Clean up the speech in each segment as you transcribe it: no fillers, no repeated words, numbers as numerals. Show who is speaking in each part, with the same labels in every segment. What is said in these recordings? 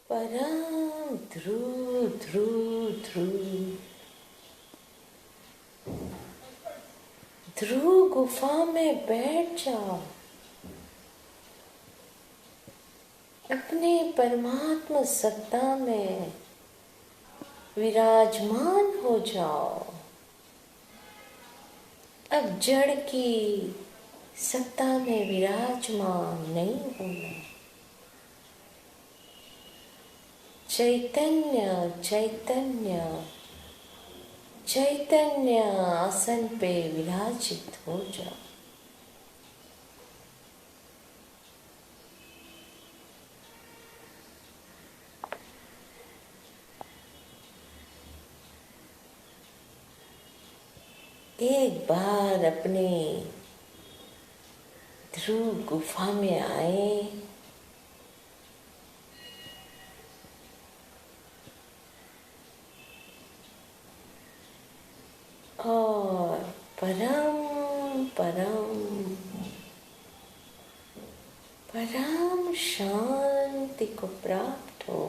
Speaker 1: परम ध्रुव ध्रुव ध्रुव ध्रुव गुफा में बैठ जाओ, अपने परमात्मा सत्ता में विराजमान हो जाओ। अब जड़ की सत्ता में विराजमान नहीं होना। चैतन्य चैतन्य चैतन्य आसन पे विराजित हो जाओ। एक बार अपने ध्रुव गुफा में आए, और परम परम परम शांति को प्राप्त हो।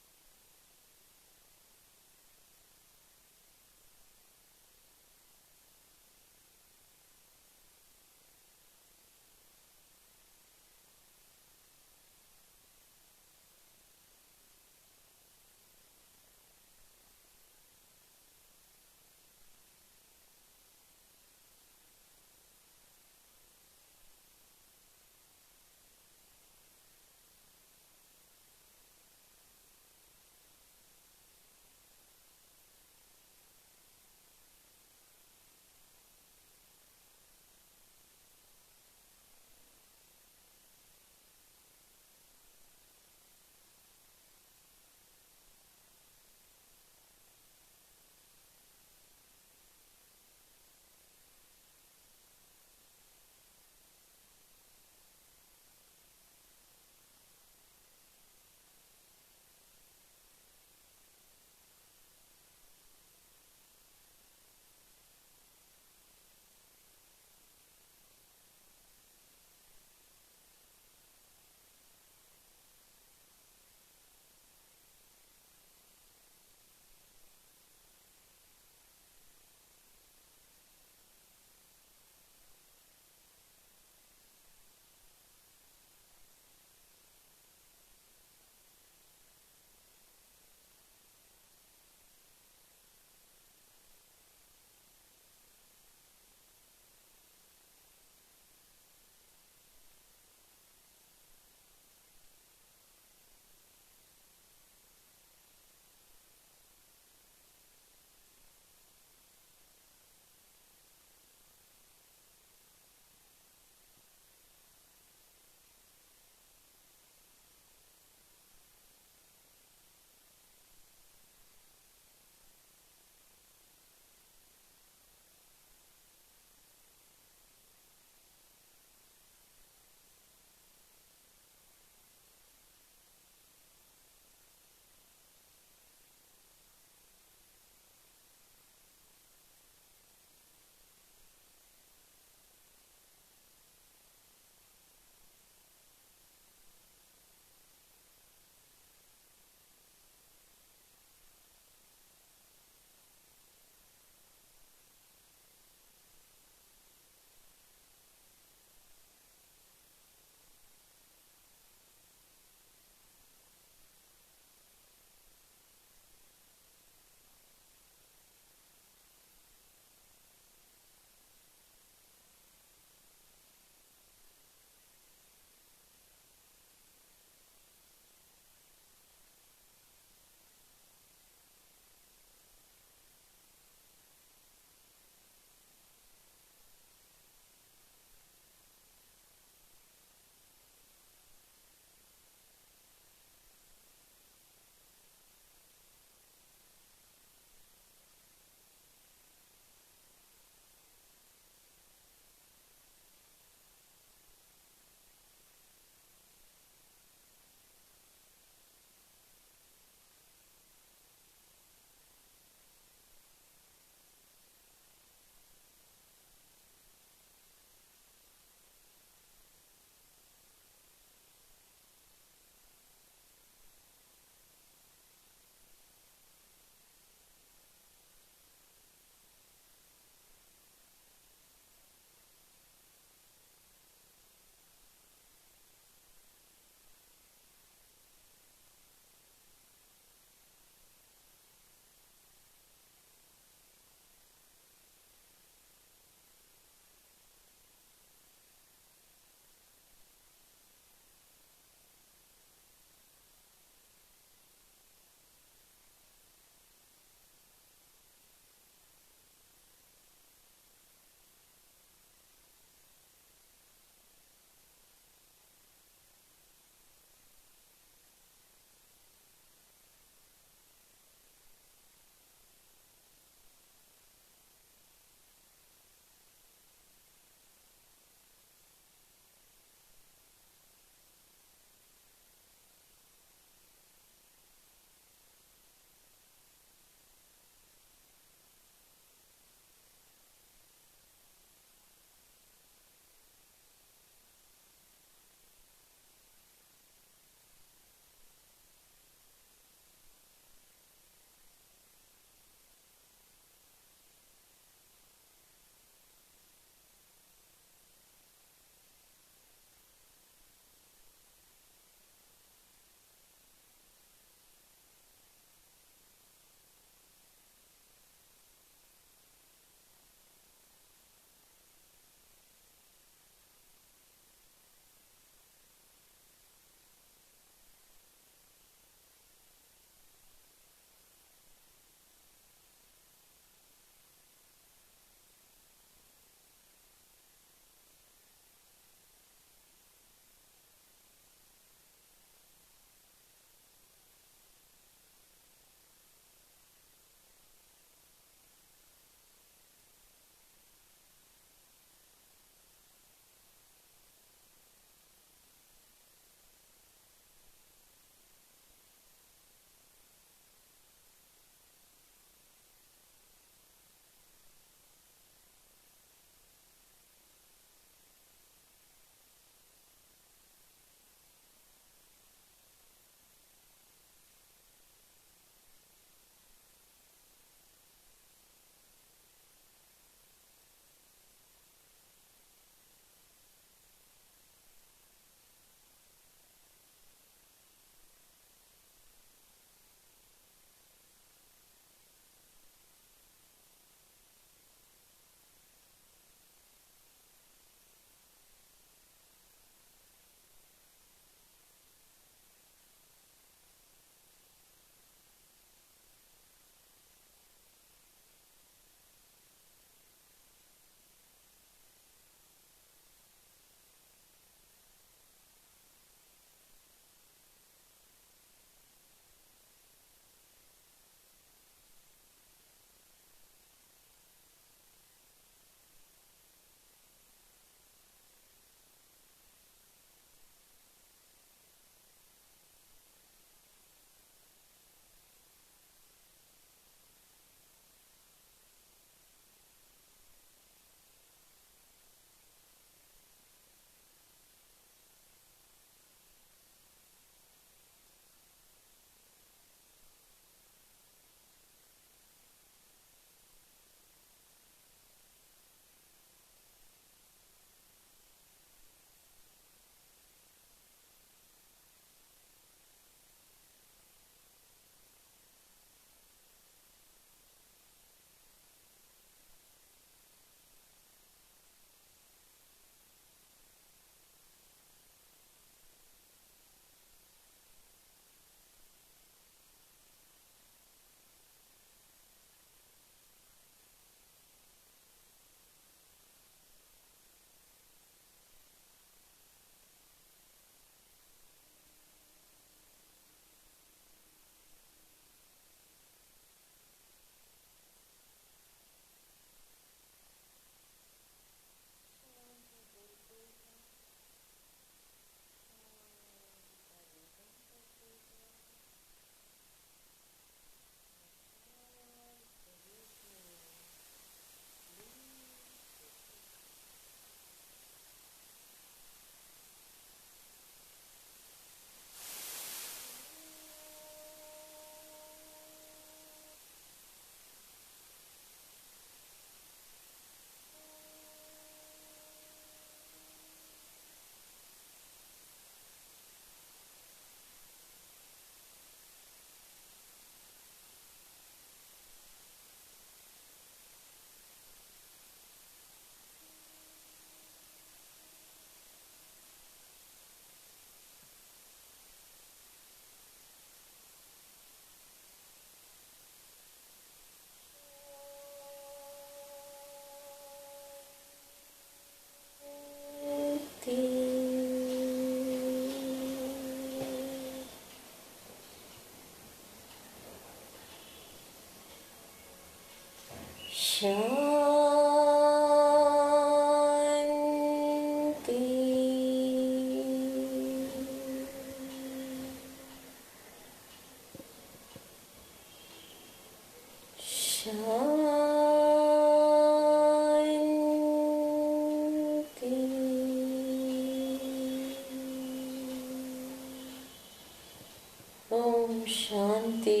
Speaker 1: ओम शांति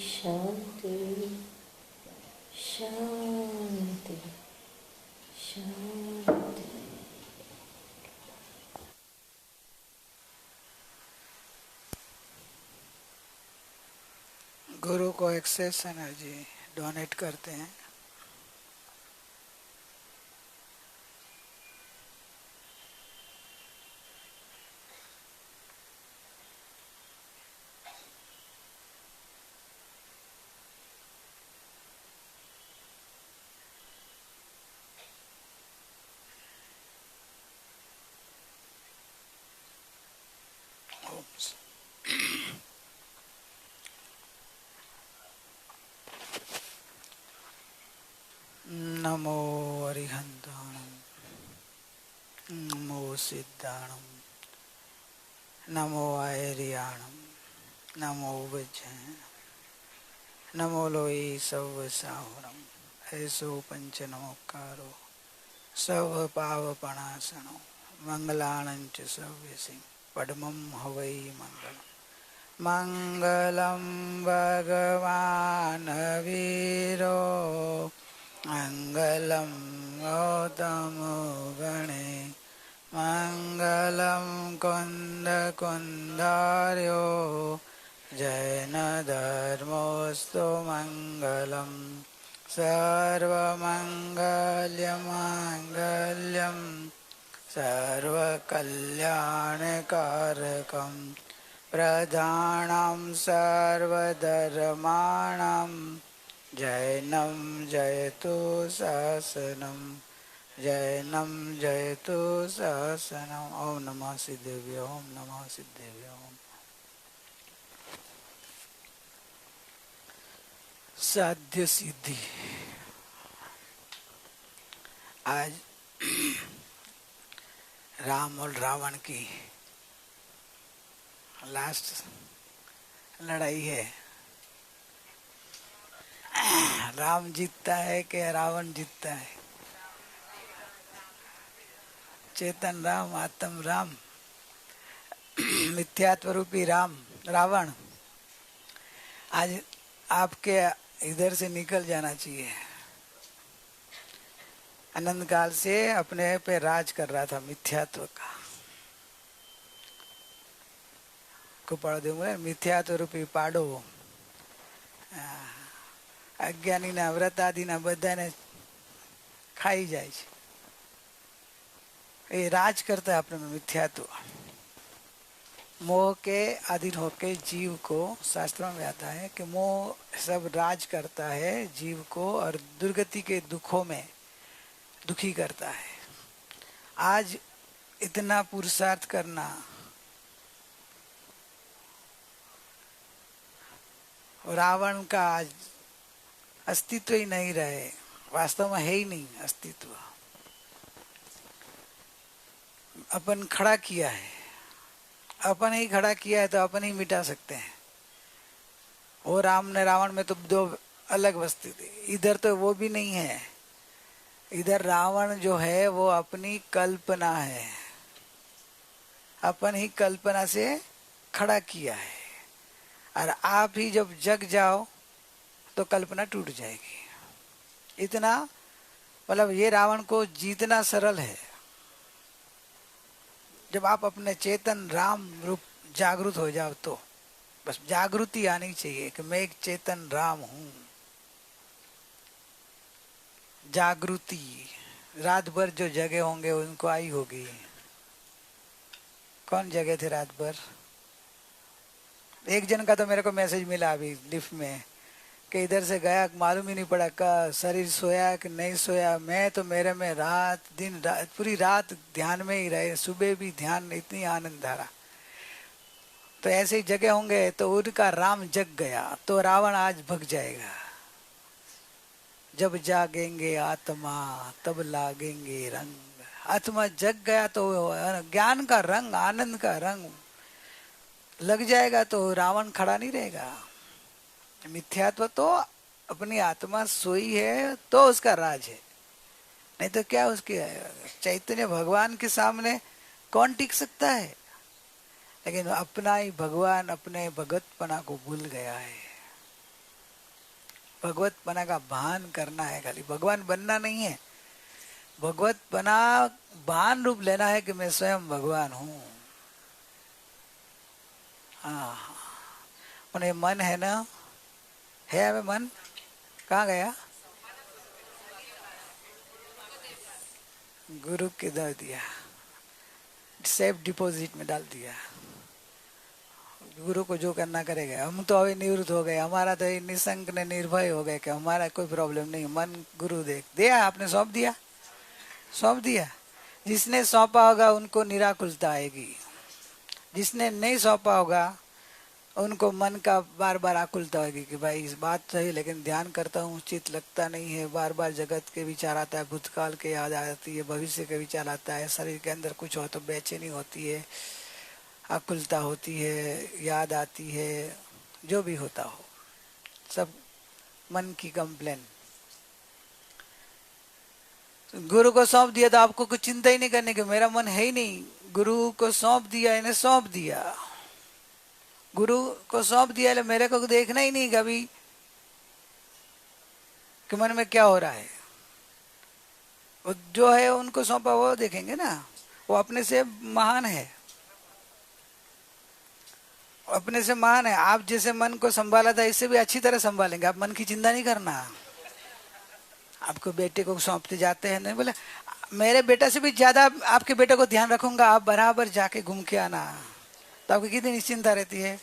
Speaker 1: शांति शांति शांति।
Speaker 2: गुरु को एक्सेस एनर्जी डोनेट करते हैं। नमो अरिहंताणं, नमो सिद्धाणं, नमो आयर्याणं, नमो विजय, नमो लोई सव साहुरम, ऐसो पंच नमोकारो सव पावपणासनो, मंगलाणंच सव्यसिं पद्मं हवै मंगलम्। मंगलम भगवान वीरो मंगलम गौतम गणे मंगलम कुंद कुंदार्यो जैन धर्मोस्तु मंगलम सर्वमंगल्य मांगल्यम सर्वकल्याणकारकम् प्रधानं सर्वधर्माणां जैनं जयतु शासनं जैनं जयतु शासनम्। ओम नमः सिद्धेभ्यो, ओम नमः सिद्धेभ्यो। साध्य सिद्धि। आज राम और रावण की लास्ट लड़ाई है। राम जीतता है कि रावण जीतता है? चेतन राम, आत्म राम, मिथ्यात्व रूपी राम रावण आज आपके इधर से निकल जाना चाहिए। अनंत काल से अपने पे राज कर रहा था मिथ्यात्व का। को पढ़ दूंगा, मिथ्यात्व रूपी पाडो અજ્ઞાનીના વ્રત આદિના બધાને ખાઈ જાય છે। એ રાજ કરતા है अपने में मिथ्यात्व। मोह के अधीन होके जीव को, शास्त्रों में आता है कि मोह सब राज करता है जीव को और दुर्गति के दुखों में दुखी करता है। आज इतना पुरुषार्थ करना, रावण का आज अस्तित्व ही नहीं रहे, वास्तव में है ही नहीं अस्तित्व। अपन खड़ा किया है, अपन ही खड़ा किया है तो अपन ही मिटा सकते हैं। वो राम ने रावण में तो दो अलग वस्तु थी, इधर तो वो भी नहीं है। इधर रावण जो है वो अपनी कल्पना है, अपन ही कल्पना से खड़ा किया है। और आप ही जब जग जाओ तो कल्पना टूट जाएगी। इतना मतलब ये रावण को जीतना सरल है। जब आप अपने चेतन राम रूप जागृत हो जाओ तो बस जागृति आनी चाहिए कि मैं एक चेतन राम हूं। जागृति रात भर जो जगे होंगे उनको आई होगी। कौन जगे थे रात भर? एक जन का तो मेरे को मैसेज मिला अभी लिफ्ट में कि इधर से गया मालूम ही नहीं पड़ा का शरीर सोया कि नहीं सोया। मैं तो मेरे में रात दिन रात पूरी रात ध्यान में ही रहे, सुबह भी ध्यान, इतनी आनंद धारा। तो ऐसे ही जगह होंगे तो उनका राम जग गया तो रावण आज भग जाएगा। जब जागेंगे आत्मा तब लागेंगे रंग। आत्मा जग गया तो ज्ञान का रंग, आनंद का रंग लग जाएगा तो रावण खड़ा नहीं रहेगा। मिथ्यात्व तो अपनी आत्मा सोई है तो उसका राज है, नहीं तो क्या उसके चैतन्य भगवान के सामने कौन टिक सकता है। लेकिन अपना ही भगवान अपने भगवतपना को भूल गया है। भगवतपना का भान करना है, खाली भगवान बनना नहीं है। भगवतपना भान रूप लेना है कि मैं स्वयं भगवान हूं। हाँ, उन्हें मन है ना, है हमें मन, कहाँ गया? गुरु के दे दिया, सेफ डिपॉजिट में डाल दिया। गुरु को जो करना करेगा। हम तो अभी निवृत्त हो गए, हमारा तो निसंक ने निर्भय हो गए कि हमारा कोई प्रॉब्लम नहीं। मन गुरु देख दिया, आपने सौंप दिया, सौंप दिया। जिसने सौंपा होगा उनको निराकुलता आएगी, जिसने नहीं सौंपा होगा उनको मन का बार बार आकुलता होगी कि भाई इस बात सही, लेकिन ध्यान करता हूँ चित्त लगता नहीं है। बार बार जगत के विचार आता है, भूतकाल के याद आती है, भविष्य के विचार आता है, शरीर के अंदर कुछ हो तो बेचैनी होती है, आकुलता होती है, याद आती है। जो भी होता हो सब मन की कंप्लेन। गुरु को सौंप दिया तो आपको कुछ चिंता ही नहीं करने की, मेरा मन है ही नहीं। गुरु को सौंप दिया, इन्हें सौंप दिया, गुरु को सौंप दिया, मेरे को देखना ही नहीं कभी कि मन में क्या हो रहा है। वो जो है उनको सौंपा वो देखेंगे ना, वो अपने से महान है, अपने से महान है। आप जैसे मन को संभाला था इससे भी अच्छी तरह संभालेंगे। आप मन की चिंता नहीं करना। आपको बेटे को सौंपते जाते हैं, नहीं बोले मेरे बेटा से भी ज्यादा आपके बेटे को ध्यान रखूंगा, आप बराबर जाके घूम के आना, तो आपकी कितनी निश्चिंता रहती है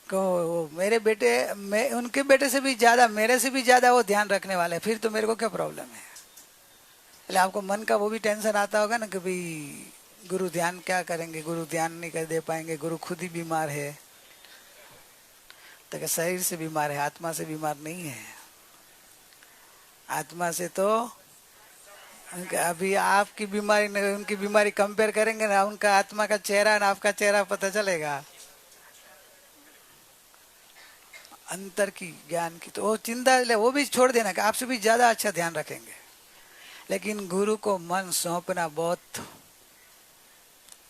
Speaker 2: को मेरे बेटे, मैं उनके बेटे से भी ज्यादा, मेरे से भी ज्यादा वो ध्यान रखने वाले हैं, फिर तो मेरे को क्या प्रॉब्लम है। इसलिए आपको मन का वो भी टेंशन आता होगा ना कि भाई गुरु ध्यान क्या करेंगे, गुरु ध्यान नहीं कर दे पाएंगे, गुरु खुद ही बीमार है। तो शरीर से बीमार है, आत्मा से बीमार नहीं है। आत्मा से तो अभी आपकी बीमारी उनकी बीमारी कंपेयर करेंगे ना, उनका आत्मा का चेहरा ना आपका चेहरा पता चलेगा, अंतर की ज्ञान की। तो वो चिंता वो भी छोड़ देना कि आपसे भी ज्यादा अच्छा ध्यान रखेंगे। लेकिन गुरु को मन सौंपना बहुत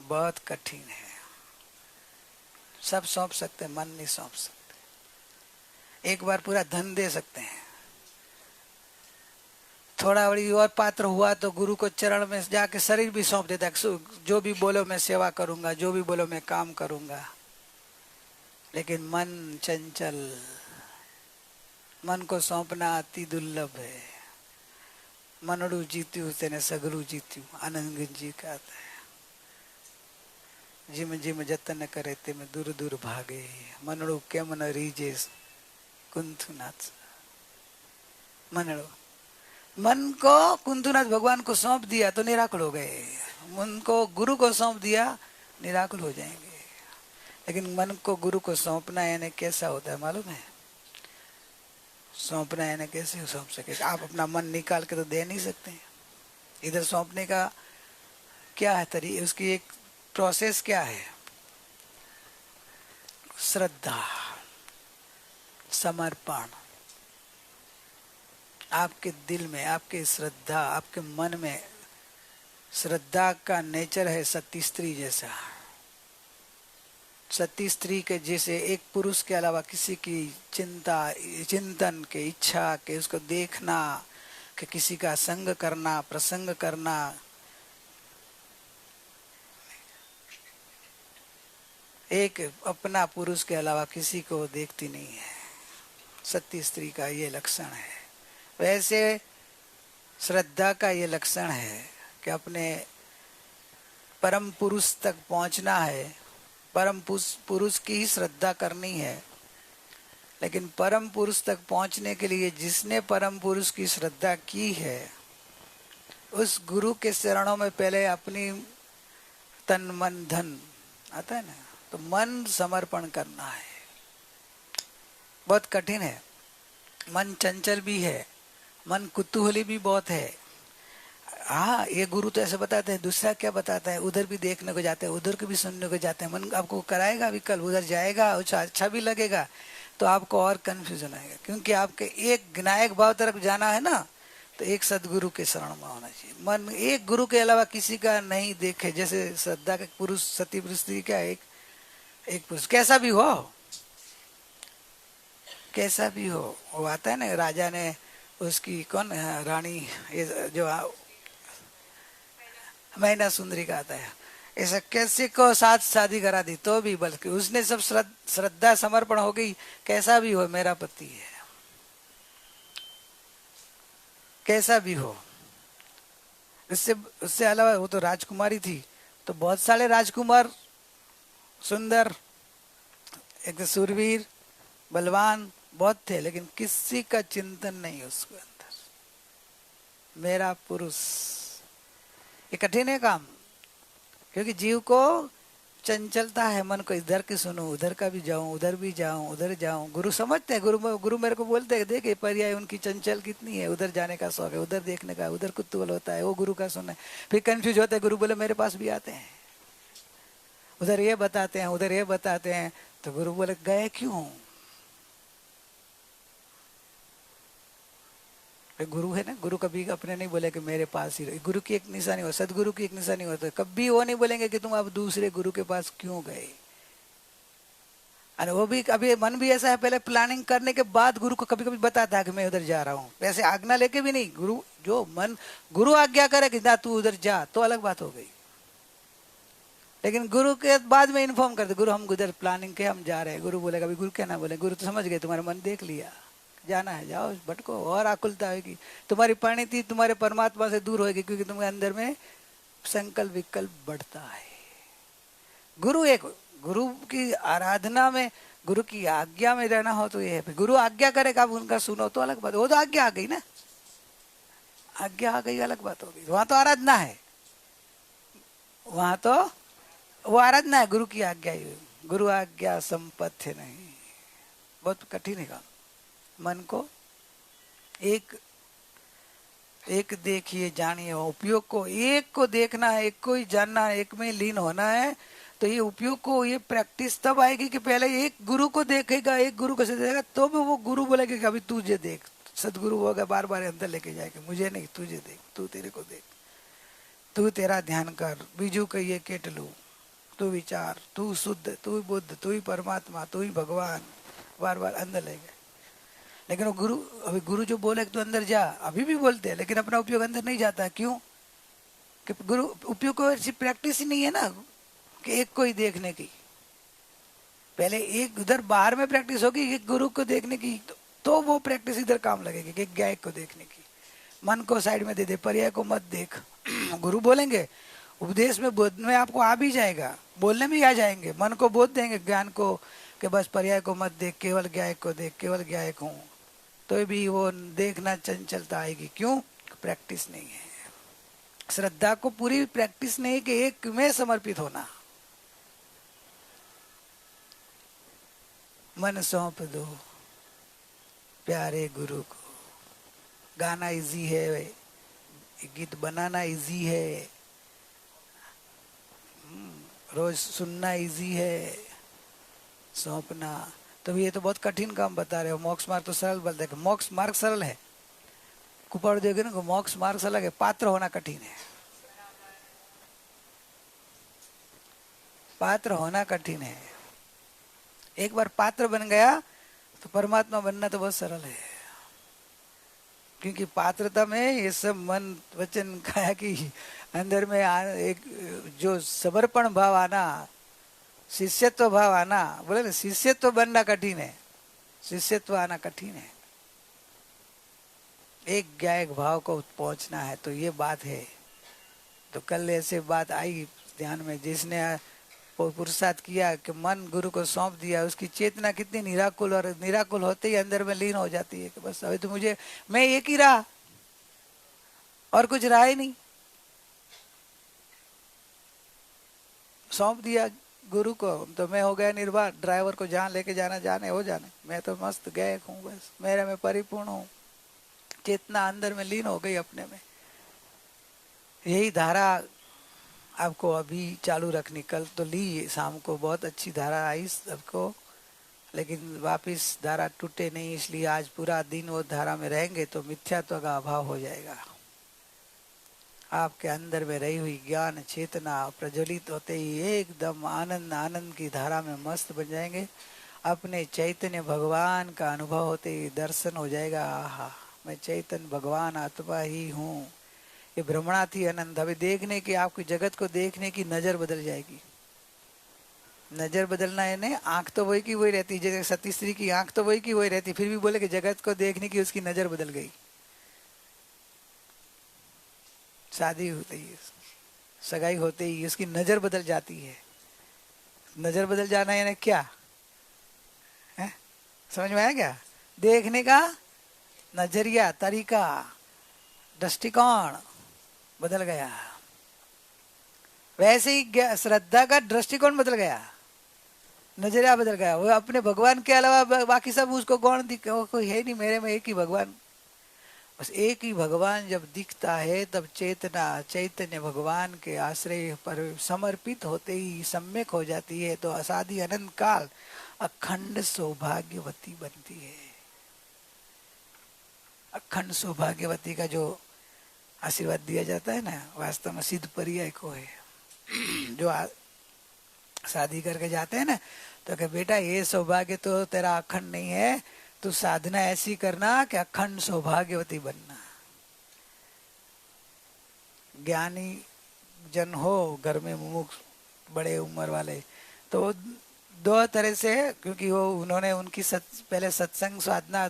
Speaker 2: बहुत कठिन है। सब सौंप सकते, मन नहीं सौंप सकते। एक बार पूरा धन दे सकते हैं, थोड़ा बड़ी और पात्र हुआ तो गुरु को चरण में जाके शरीर भी सौंप देता है, जो भी बोलो मैं सेवा करूंगा, जो भी बोलो मैं काम करूंगा। लेकिन मन चंचल, मन को सौंपना अति दुर्लभ है। मनड़ू जीत्यू तेने सगरू जीत्यू, आनंद जी कहता है। जिम जिम जतन करे ते में दूर दूर भागे, मनड़ू के मन रीजे कुंथुनाथ। मनड़ो मन को कुंथुनाथ भगवान को सौंप दिया तो निराकुल हो गए, मन को गुरु को सौंप दिया निराकुल हो जाएंगे। लेकिन मन को गुरु को सौंपना यानी कैसा होता है मालूम है? सौंपना यानी कैसे सौंप सके? आप अपना मन निकाल के तो दे नहीं सकते। इधर सौंपने का क्या है तरीका, उसकी एक प्रोसेस क्या है? श्रद्धा, समर्पण। आपके दिल में, आपके श्रद्धा, आपके मन में श्रद्धा का नेचर है सती स्त्री जैसा। सती स्त्री के जैसे एक पुरुष के अलावा किसी की चिंता, चिंतन के, इच्छा के, उसको देखना, कि किसी का संग करना, प्रसंग करना, एक अपना पुरुष के अलावा किसी को देखती नहीं है। सती स्त्री का ये लक्षण है। वैसे श्रद्धा का ये लक्षण है कि अपने परम पुरुष तक पहुंचना है, परम पुरुष की ही श्रद्धा करनी है। लेकिन परम पुरुष तक पहुंचने के लिए जिसने परम पुरुष की श्रद्धा की है, उस गुरु के चरणों में पहले अपनी तन मन धन आता है ना, तो मन समर्पण करना है। बहुत कठिन है, मन चंचल भी है, मन कुतूहली भी बहुत है। हाँ, ये गुरु तो ऐसे बताते हैं, दूसरा क्या बताता है, उधर भी देखने को जाते हैं, उधर को भी सुनने को जाते हैं। मन आपको कराएगा विकल्प, उधर जाएगा, अच्छा भी लगेगा, तो आपको और कंफ्यूजन आएगा। क्योंकि आपके एक विनायक भाव तरफ जाना है ना, तो एक सदगुरु के शरण में होना चाहिए। मन एक गुरु के अलावा किसी का नहीं देखे। जैसे श्रद्धा के पुरुष, सती पुरुष क्या, एक पुरुष कैसा भी हो, कैसा भी हो, वो आता है ना, राजा ने उसकी कौन रानी, ये जो मैना सुंदरी का आता है, ऐसा कैसे को साथ शादी करा दी, तो भी बल्कि उसने सब श्रद्धा समर्पण हो गई, कैसा भी हो मेरा पति है, कैसा भी हो। उससे अलावा वो तो राजकुमारी थी, तो बहुत सारे राजकुमार सुंदर, एक सूरवीर बलवान बहुत थे, लेकिन किसी का चिंतन नहीं उसके अंदर, मेरा पुरुष। ये कठिन है काम, क्योंकि जीव को चंचलता है, मन को इधर की सुनो, उधर का भी जाऊं, उधर भी जाऊं, उधर जाऊं। गुरु समझते हैं, गुरु मेरे को बोलते हैं, देख पर्याय उनकी चंचल कितनी है, उधर जाने का शौक है, उधर देखने का, उधर कुतूहल होता है, वो गुरु का सुनना है। फिर कंफ्यूज होते हैं, गुरु बोले मेरे पास भी आते हैं, उधर ये बताते हैं, उधर ये बताते हैं, तो गुरु बोले गए क्यों? गुरु है ना, गुरु कभी अपने नहीं बोले कि मेरे पास ही रहे। गुरु की एक निशानी हो, सदगुरु की एक निशानी होता है, कभी वो नहीं बोलेंगे कि तुम अब दूसरे गुरु के पास क्यों गए। अरे वो भी अभी मन भी ऐसा है, पहले प्लानिंग करने के बाद गुरु को कभी कभी बताता है कि मैं उधर जा रहा हूँ, वैसे आज्ञा लेके भी नहीं। गुरु जो मन गुरु आज्ञा करे कि ना तू उधर जा, तो अलग बात हो गई। लेकिन गुरु के बाद में इन्फॉर्म करते, गुरु हम उधर प्लानिंग के हम जा रहे हैं। गुरु बोलेगा, अभी गुरु क्या ना बोले, गुरु तो समझ गए तुम्हारा मन देख लिया, जाना है जाओ, भटको, और आकुलता होगी, तुम्हारी परिणति तुम्हारे परमात्मा से दूर होगी, क्योंकि तुम्हारे अंदर में संकल्प विकल्प बढ़ता है। गुरु की आराधना में, गुरु की आज्ञा में रहना हो तो ये है। गुरु आज्ञा करेगा, आप उनका सुनो तो अलग बात, वो तो आज्ञा आ गई ना, आज्ञा आ गई, अलग बात हो गई। वहां तो आराधना है, वहां तो वो आराधना है, गुरु की आज्ञा ही। गुरु आज्ञा संपत्ति नहीं, बहुत कठिन है काम। मन को एक देखिए जानिए, उपयोग को एक को देखना है, एक को ही जानना है, एक में लीन होना है। तो ये उपयोग को, ये प्रैक्टिस तब आएगी कि पहले एक गुरु को देखेगा, एक गुरु को देखेगा, तो भी वो गुरु बोलेगा कि अभी तुझे देख। सदगुरु होगा, बार बार अंदर लेके जाएगा, मुझे नहीं तुझे देख, तू तेरे को देख, तू तेरा ध्यान कर, बीजू कहिए केट लू, तू विचार, तू शुद्ध, तू बुद्ध, तू ही परमात्मा, तू ही भगवान, बार बार अंदर ले गए। लेकिन वो गुरु, अभी गुरु जो बोले तो अंदर जा, अभी भी बोलते हैं, लेकिन अपना उपयोग अंदर नहीं जाता। क्यों? कि गुरु उपयोग को ऐसी प्रैक्टिस ही नहीं है ना कि एक को ही देखने की। पहले एक उधर बाहर में प्रैक्टिस होगी, एक गुरु को देखने की, तो वो प्रैक्टिस इधर काम लगेगी कि एक गायक को देखने की। मन को साइड में दे दे, पर्याय को मत देख। गुरु बोलेंगे, उपदेश में बोध में आपको आ भी जाएगा, बोलने में आ जाएंगे, मन को बोध देंगे ज्ञान को कि बस पर्याय को मत देख, केवल गायक को देख, केवल गायक हूँ, तो भी वो देखना चंचलता आएगी। क्यों? प्रैक्टिस नहीं है। श्रद्धा को पूरी प्रैक्टिस नहीं कि एक में समर्पित होना। मन सौंप दो प्यारे गुरु को। गाना इजी है, गीत बनाना इजी है, रोज सुनना इजी है, सौंपना तो ये तो बहुत कठिन काम बता रहे हो। मोक्ष मार्ग तो सरल बोलते हैं, मोक्ष मार्ग सरल है, कुपड़ देगे ना, मोक्ष मार्ग सरल है, पात्र होना कठिन है, पात्र होना कठिन है। एक बार पात्र बन गया तो परमात्मा बनना तो बहुत सरल है, क्योंकि पात्रता में ये सब मन वचन काया की अंदर में एक जो समर्पण भाव आना, शिष्यत्व भाव आना, बोले ना शिष्यत्व बनना कठिन है, शिष्यत्व आना कठिन है। एक गायक भाव को पहुंचना है, तो ये बात है। तो कल ऐसे बात आई ध्यान में, जिसने वो पुरुषार्थ किया कि मन गुरु को सौंप दिया, उसकी चेतना कितनी निराकुल, और निराकुल होते ही अंदर में लीन हो जाती है कि बस अभी तो मुझे, मैं एक ही रहा और कुछ रहा ही नहीं। सौंप दिया गुरु को तो मैं हो गया निर्वाण। ड्राइवर को जहाँ लेके जाना जाने हो जाने, मैं तो मस्त गए हूँ, बस मेरे में परिपूर्ण हूँ। चेतना अंदर में लीन हो गई अपने में। यही धारा आपको अभी चालू रखनी। कल तो ली शाम को, बहुत अच्छी धारा आई सबको, लेकिन वापिस धारा टूटे नहीं, इसलिए आज पूरा दिन वो धारा में रहेंगे तो मिथ्यात्व का अभाव हो जाएगा। आपके अंदर में रही हुई ज्ञान चेतना प्रज्वलित होते ही एकदम आनंद आनंद की धारा में मस्त बन जाएंगे। अपने चैतन्य भगवान का अनुभव होते ही दर्शन हो जाएगा। आहा, मैं चैतन्य भगवान आत्मा ही हूँ। ये भ्रमणा थी अनंत। अभी देखने की, आपकी जगत को देखने की नजर बदल जाएगी। नजर बदलना है ना, आंख तो वही की वही रहती, जैसे सती स्त्री की आंख तो वही की वही रहती, फिर भी बोले कि जगत को देखने की उसकी नजर बदल गई। शादी होते ही, सगाई होते ही उसकी नजर बदल जाती है। नजर बदल जाना है ना, क्या है? समझ में आया क्या? देखने का नजरिया, तरीका, दृष्टिकोण बदल गया। वैसे ही श्रद्धा का दृष्टिकोण बदल गया, नजरिया बदल गया। वो अपने भगवान के अलावा बाकी सब उसको गौण कोई है नहीं, मेरे में एक ही भगवान। बस एक ही भगवान जब दिखता है तब चेतना चैतन्य भगवान के आश्रय पर समर्पित होते ही सम्यक हो जाती है, तो असाधि अनंत काल अखंड सौभाग्यवती बनती है। अखंड सौभाग्यवती का जो आशीर्वाद दिया जाता है ना, वास्तव में सिद्ध पर्याय को है। जो शादी करके जाते हैं ना, तो कहे बेटा ये सौभाग्य तो तेरा अखंड नहीं है, तू साधना ऐसी करना कि अखंड सौभाग्यवती बनना। ज्ञानी जन हो घर में, मुमुक्ष बड़े उम्र वाले, तो दो तरह से, क्योंकि वो उन्होंने उनकी पहले सत्संग साधना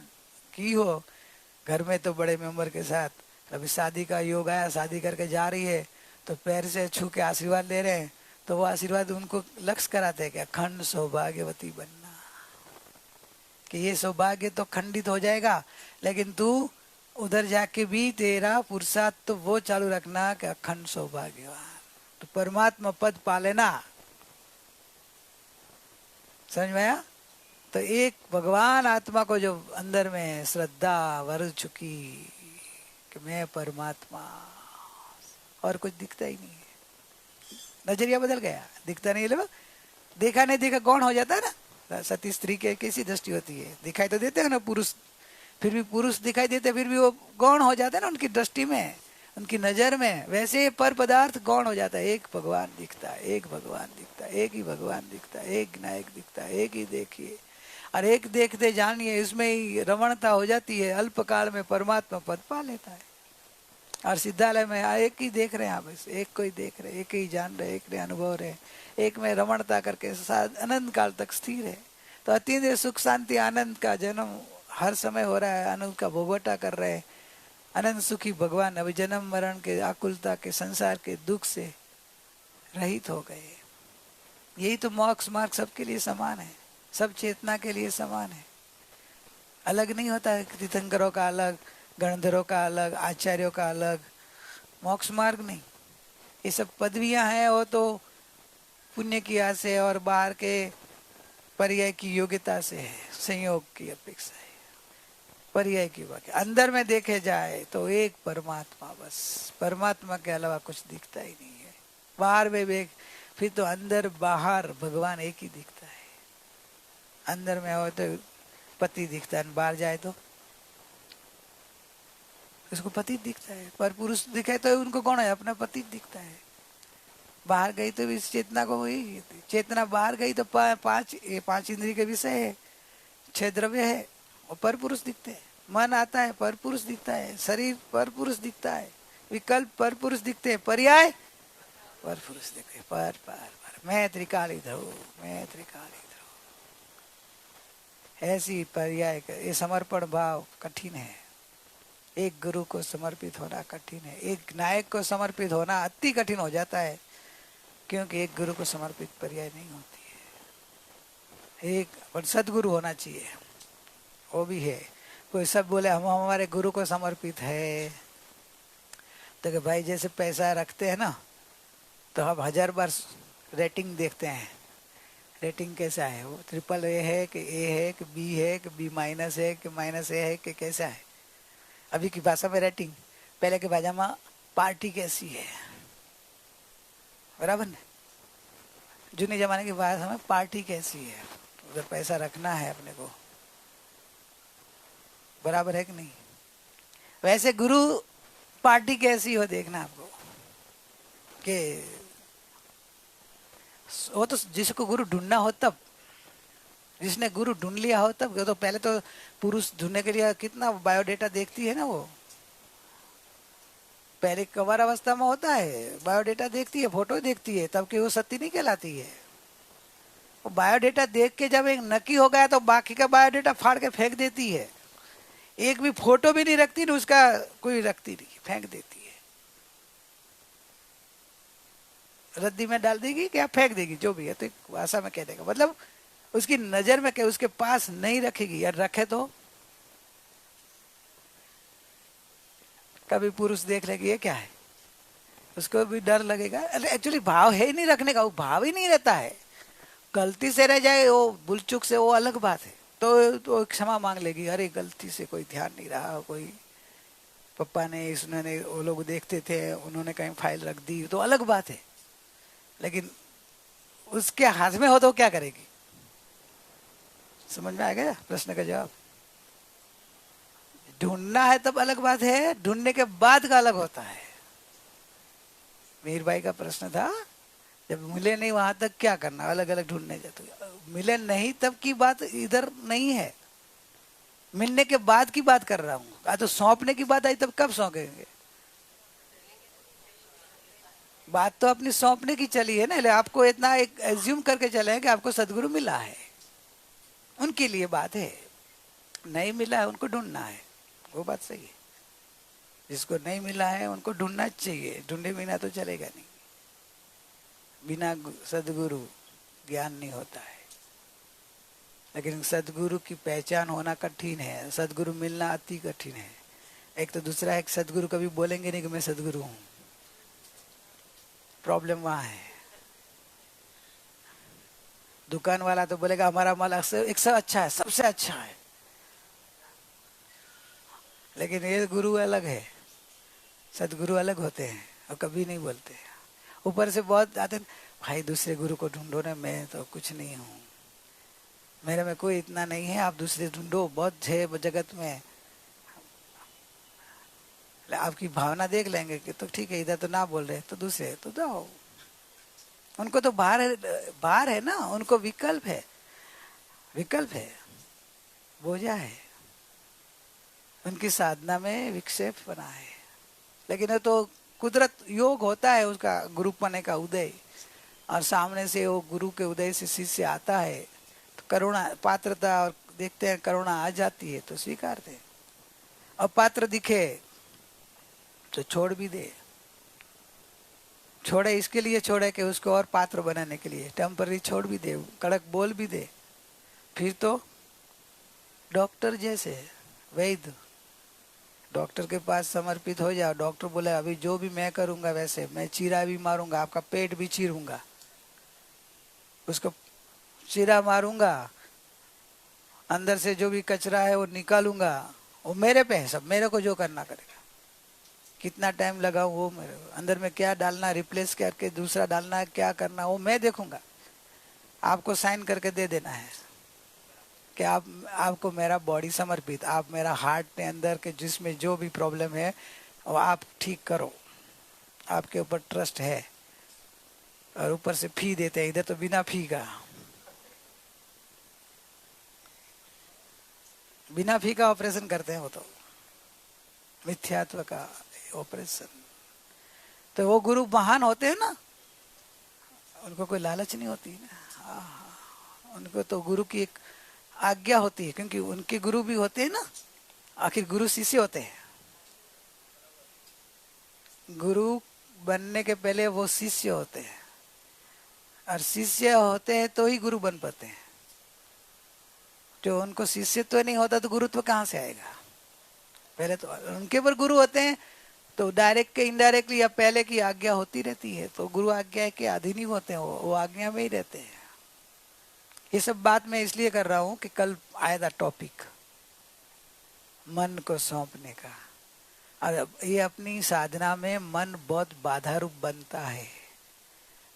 Speaker 2: की हो घर में, तो बड़े में उम्र के साथ, अभी शादी का योग आया, शादी करके जा रही है, तो पैर से छू के आशीर्वाद ले रहे हैं, तो वो आशीर्वाद उनको लक्ष्य कराते हैं कि अखंड सौभाग्यवती बनना, कि ये सौभाग्य तो खंडित हो जाएगा, लेकिन तू उधर जाके भी तेरा पुरुषार्थ तो वो चालू रखना कि अखंड सौभाग्यवान, तो परमात्मा पद पा लेना। समझ में आया? तो एक भगवान आत्मा को जो अंदर में श्रद्धा भर चुकी कि मैं परमात्मा, और कुछ दिखता ही नहीं है, नजरिया बदल गया, दिखता नहीं है। देखा नहीं देखा गौण हो जाता है ना। सती स्त्री के कैसी दृष्टि होती है, दिखाई तो देते हैं ना पुरुष, फिर भी पुरुष दिखाई देते, फिर भी वो गौण हो जाता है ना उनकी दृष्टि में, उनकी नजर में। वैसे पर पदार्थ गौण हो जाता है। एक भगवान दिखता है, एक भगवान दिखता है, एक ही भगवान दिखता है, एक नायक दिखता है, एक ही देखिए, और एक देखते जानिए, इसमें ही रमणता हो जाती है। अल्पकाल में परमात्मा पद पा लेता है। और सिद्धालय में एक ही देख रहे हैं आप, एक को ही देख रहे, एक ही जान रहे, एक ने अनुभव रहे, एक में रमणता करके साथ अनंत काल तक स्थिर है। तो अतीन्द्रिय सुख शांति आनंद का जन्म हर समय हो रहा है, आनंद का भोगवटा कर रहे हैं। अनंत सुखी भगवान अभी जन्म मरण के आकुलता के संसार के दुख से रहित हो गए। यही तो मोक्ष मार्ग सबके लिए समान है, सब चेतना के लिए समान है, अलग नहीं होता है। तीर्थंकरों का अलग, गणधरों का अलग, आचार्यों का अलग, मोक्ष मार्ग नहीं। ये सब पदवियां हैं, वो तो पुण्य की आस से और बाहर के पर्याय की योग्यता से है, संयोग की अपेक्षा है, पर्याय की बात। अंदर में देखे जाए तो एक परमात्मा, बस परमात्मा के अलावा कुछ दिखता ही नहीं है। बाहर में देख, फिर तो अंदर बाहर भगवान एक ही दिखता है। अंदर में हो तो पति दिखता है, बाहर जाए तो उसको पति दिखता है। पर पुरुष दिखे तो उनको कौन है? अपना पति दिखता है। बाहर गई तो इस चेतना को वही, चेतना बाहर गई तो पांच इंद्रिय के विषय है, 6 द्रव्य है, और पर पुरुष दिखते हैं। मन आता है, पर पुरुष दिखता है, शरीर पर पुरुष दिखता है, विकल्प पर पुरुष दिखते हैं, पर्याय पर पुरुष दिखते हैं। पर मैं त्रिकालीधर हूँ, मैं त्रिकालीधर हूँ। ऐसी पर्याय, ये समर्पण भाव कठिन है। एक गुरु को समर्पित होना कठिन है, एक नायक को समर्पित होना अति कठिन हो जाता है। क्योंकि एक गुरु को समर्पित पर्याय नहीं होती है। एक पर सदगुरु होना चाहिए, वो भी है। कोई सब बोले हम हमारे गुरु को समर्पित है, तो कि भाई जैसे पैसा रखते हैं ना, तो हम 1000 बार रेटिंग देखते हैं, रेटिंग कैसा है, वो AAA है कि A है कि B है कि B माइनस है कि माइनस A है कि कैसा है। अभी की भाषा में रेटिंग, पहले के भाषा में पार्टी कैसी है, बराबर ना। जूनी जमाने की भाषा में पार्टी कैसी है, उधर पैसा रखना है अपने को, बराबर है कि नहीं। वैसे गुरु पार्टी कैसी हो देखना आपको, कि वो तो जिसको गुरु ढूंढना हो तब, जिसने गुरु ढूंढ लिया हो तब। तो पहले तो पुरुष ढूंढने के लिए कितना बायोडेटा देखती है ना, वो पहले कवर अवस्था में होता है, बायोडेटा देखती है, फोटो देखती है, तब कि वो सती नहीं कहलाती है। वो बायोडेटा देख के जब एक नकी हो गया तो बाकी का बायोडेटा फाड़ के फेंक देती है। एक भी फोटो भी नहीं रखती ना उसका, कोई रखती नहीं, फेंक देती है, रद्दी में डाल देगी क्या फेंक देगी, जो भी है। तो एक भाषा में कह देगा, मतलब उसकी नजर में क्या उसके पास नहीं रखेगी, यार रखे तो कभी पुरुष देख लेगी ये क्या है, उसको भी डर लगेगा। अरे एक्चुअली भाव है ही नहीं रखने का, वो भाव ही नहीं रहता है। गलती से रह जाए वो भूलचूक से, वो अलग बात है, तो क्षमा मांग लेगी, अरे गलती से कोई ध्यान नहीं रहा, कोई पप्पा ने इसने वो लोग देखते थे उन्होंने कहीं फाइल रख दी, तो अलग बात है। लेकिन उसके हाथ में हो तो क्या करेगी। समझ में आ गया प्रश्न का जवाब। ढूंढना है तब अलग बात है, ढूंढने के बाद का अलग होता है। मीर भाई का प्रश्न था, जब मिले नहीं वहां तक क्या करना, अलग अलग ढूंढने जाते। मिले नहीं तब की बात इधर नहीं है, मिलने के बाद की बात कर रहा हूँ। तो सौंपने की बात आई तब कब सौंपेंगे, बात तो अपनी सौंपने की चली है ना। आपको इतना एक एज्यूम करके चले हैं कि आपको सदगुरु मिला है, उनके लिए बात है। नहीं मिला है उनको ढूंढना है, वो बात सही है। जिसको नहीं मिला है उनको ढूंढना चाहिए, ढूंढे बिना तो चलेगा नहीं। बिना सदगुरु ज्ञान नहीं होता है। लेकिन सदगुरु की पहचान होना कठिन है, सदगुरु मिलना अति कठिन है। एक तो दूसरा है, सदगुरु कभी बोलेंगे नहीं कि मैं सदगुरु हूं, प्रॉब्लम वहां है। दुकान वाला तो बोलेगा हमारा माल 100 अच्छा है, सबसे अच्छा है, लेकिन ये गुरु अलग है, सदगुरु अलग होते हैं और कभी नहीं बोलते। ऊपर से बहुत आते हैं, भाई दूसरे गुरु को ढूंढो ना, मैं तो कुछ नहीं हूँ, मेरे में कोई इतना नहीं है, आप दूसरे ढूंढो, बहुत है जगत में। आपकी भावना देख लेंगे कि तो ठीक है, इधर तो ना बोल रहे तो दूसरे तो जाओ। उनको तो बाहर है ना, उनको विकल्प है, विकल्प है, बोझा है, उनकी साधना में विक्षेप बना है। लेकिन तो कुदरत योग होता है उसका, गुरु पने का उदय, और सामने से वो गुरु के उदय से शिष्य आता है तो करुणा पात्रता, और देखते हैं करुणा आ जाती है तो स्वीकारते हैं। और पात्र दिखे तो छोड़ भी दे, छोड़े इसके लिए छोड़े कि उसको और पात्र बनाने के लिए, टेम्पररी छोड़ भी दे, कड़क बोल भी दे। फिर तो डॉक्टर जैसे वैद्य, डॉक्टर के पास समर्पित हो जाओ। डॉक्टर बोले अभी जो भी मैं करूंगा, वैसे मैं चीरा भी मारूंगा, आपका पेट भी चीरूंगा, उसको चीरा मारूंगा, अंदर से जो भी कचरा है वो निकालूंगा, वो मेरे पे है सब, मेरे को जो करना करेगा। कितना टाइम लगाऊं वो मेरे, अंदर में क्या डालना, रिप्लेस करके दूसरा डालना है, क्या करना वो मैं देखूंगा। आपको साइन करके दे देना है कि आपको मेरा बॉडी समर्पित, आप मेरा हार्ट के अंदर के जिसमें जो भी प्रॉब्लम है वो आप ठीक करो, आपके ऊपर ट्रस्ट है। और ऊपर से फी देते हैं, इधर तो बिना फी का, बिना फी का ऑपरेशन करते हैं वो तो, मिथ्यात्व का ऑपरेशन। तो वो गुरु महान होते हैं ना, उनको कोई लालच नहीं होती ना, उनको तो गुरु की एक आज्ञा होती है, क्योंकि उनके गुरु भी होते हैं ना, आखिर गुरु शिष्य होते हैं। गुरु बनने के पहले वो शिष्य होते हैं, और शिष्य होते हैं तो ही गुरु बन पाते हैं। जो उनको शिष्यत्व नहीं होता तो गुरुत्व कहाँ से आएगा? पहले तो उनके ऊपर गुरु होते हैं तो डायरेक्ट के इनडायरेक्टली या पहले की आज्ञा होती रहती है, तो गुरु आज्ञा के अधीन ही होते हैं, वो आज्ञा में ही रहते हैं। ये सब बात मैं इसलिए कर रहा हूं कि कल आया था टॉपिक मन को सौंपने का। और ये अपनी साधना में मन बहुत बाधा रूप बनता है।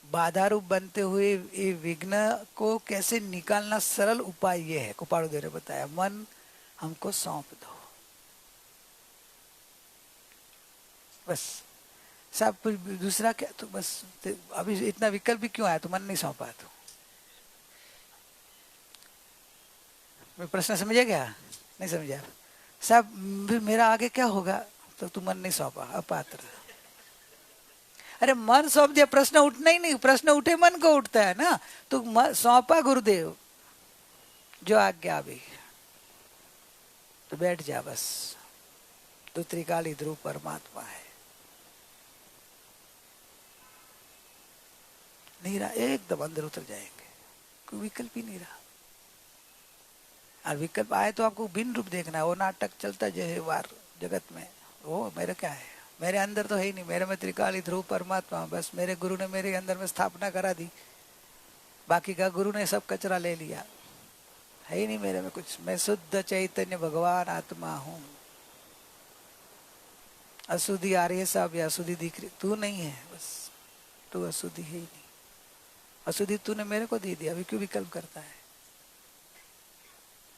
Speaker 2: बाधा रूप बनते हुए ये विघ्न को कैसे निकालना, सरल उपाय ये है। कुपाड़ू देव ने बताया, मन हमको सौंप दो बस। सब कुछ दूसरा क्या, तो बस अभी इतना विकल्प भी क्यों आया? तो मन नहीं सौंपा तो मैं प्रश्न समझे क्या? नहीं समझा? सब मेरा आगे क्या होगा? तो तू मन नहीं सौंपा, अपात्र। अरे मन सौंप दिया, प्रश्न उठना ही नहीं, प्रश्न उठे मन को उठता है ना। तो सौंपा गुरुदेव जो आज्ञा भी, तो बैठ जा बस। तो त्रिकाली ध्रुव परमात्मा है। नहीं रहा, एकदम अंदर उतर जाएंगे, कोई विकल्प ही नहीं रहा। और विकल्प आए तो आपको भिन्न रूप देखना है। वो नाटक चलता जो वार जगत में, वो मेरा क्या है? मेरे अंदर तो है ही नहीं। मेरे में त्रिकाली ध्रुव परमात्मा, बस मेरे गुरु ने मेरे अंदर में स्थापना करा दी, बाकी का गुरु ने सब कचरा ले लिया। है ही नहीं मेरे में कुछ। मैं शुद्ध चैतन्य भगवान आत्मा हूँ। अशुद्धि आ रही है सब, या अशुद्धि दिख रही, तू नहीं है बस। तू अशुद्धि है ही नहीं। अशुद्धि तूने मेरे को दे दिया, अभी क्यों विकल्प करता है?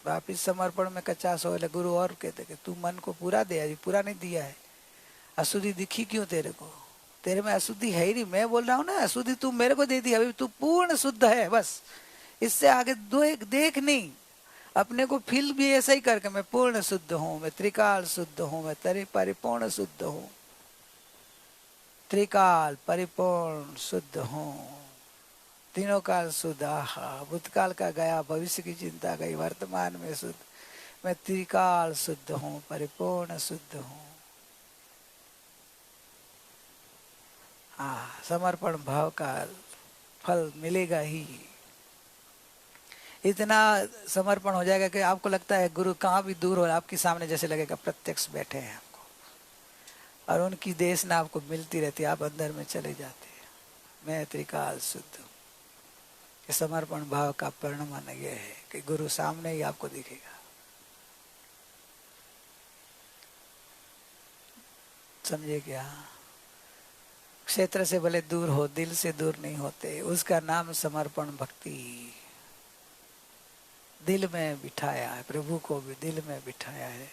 Speaker 2: वापिस समर्पण में कच्चा सोए गुरु और कहते कि तू मन को पूरा दे, अभी पूरा नहीं दिया है। अशुद्धि दिखी क्यों तेरे को? तेरे में अशुद्धि है ही नहीं। मैं बोल रहा हूँ ना, अशुद्धि तू मेरे को दे दी, अभी तू पूर्ण शुद्ध है बस। इससे आगे देख नहीं। अपने को फील भी ऐसा ही करके, मैं पूर्ण शुद्ध हूँ, मैं त्रिकाल शुद्ध हूँ, मैं तेरे परिपूर्ण शुद्ध हूँ, त्रिकाल परिपूर्ण शुद्ध हूँ, तीनों काल शुद्ध। भूतकाल का गया, भविष्य की चिंता गई, वर्तमान में शुद्ध। मैं त्रिकाल शुद्ध हूँ, परिपूर्ण शुद्ध हूँ। हाँ, समर्पण भाव का फल मिलेगा ही। इतना समर्पण हो जाएगा कि आपको लगता है गुरु कहाँ भी दूर हो, आपके सामने जैसे लगेगा प्रत्यक्ष बैठे हैं आपको, और उनकी देशना आपको मिलती रहती है। आप अंदर में चले जाते हैं, मैं त्रिकाल शुद्ध हूँ। समर्पण भाव का परिणाम यह है कि गुरु सामने ही आपको दिखेगा। समझे क्या? क्षेत्र से भले दूर हो, दिल से दूर नहीं होते। उसका नाम समर्पण भक्ति। दिल में बिठाया है, प्रभु को भी दिल में बिठाया है,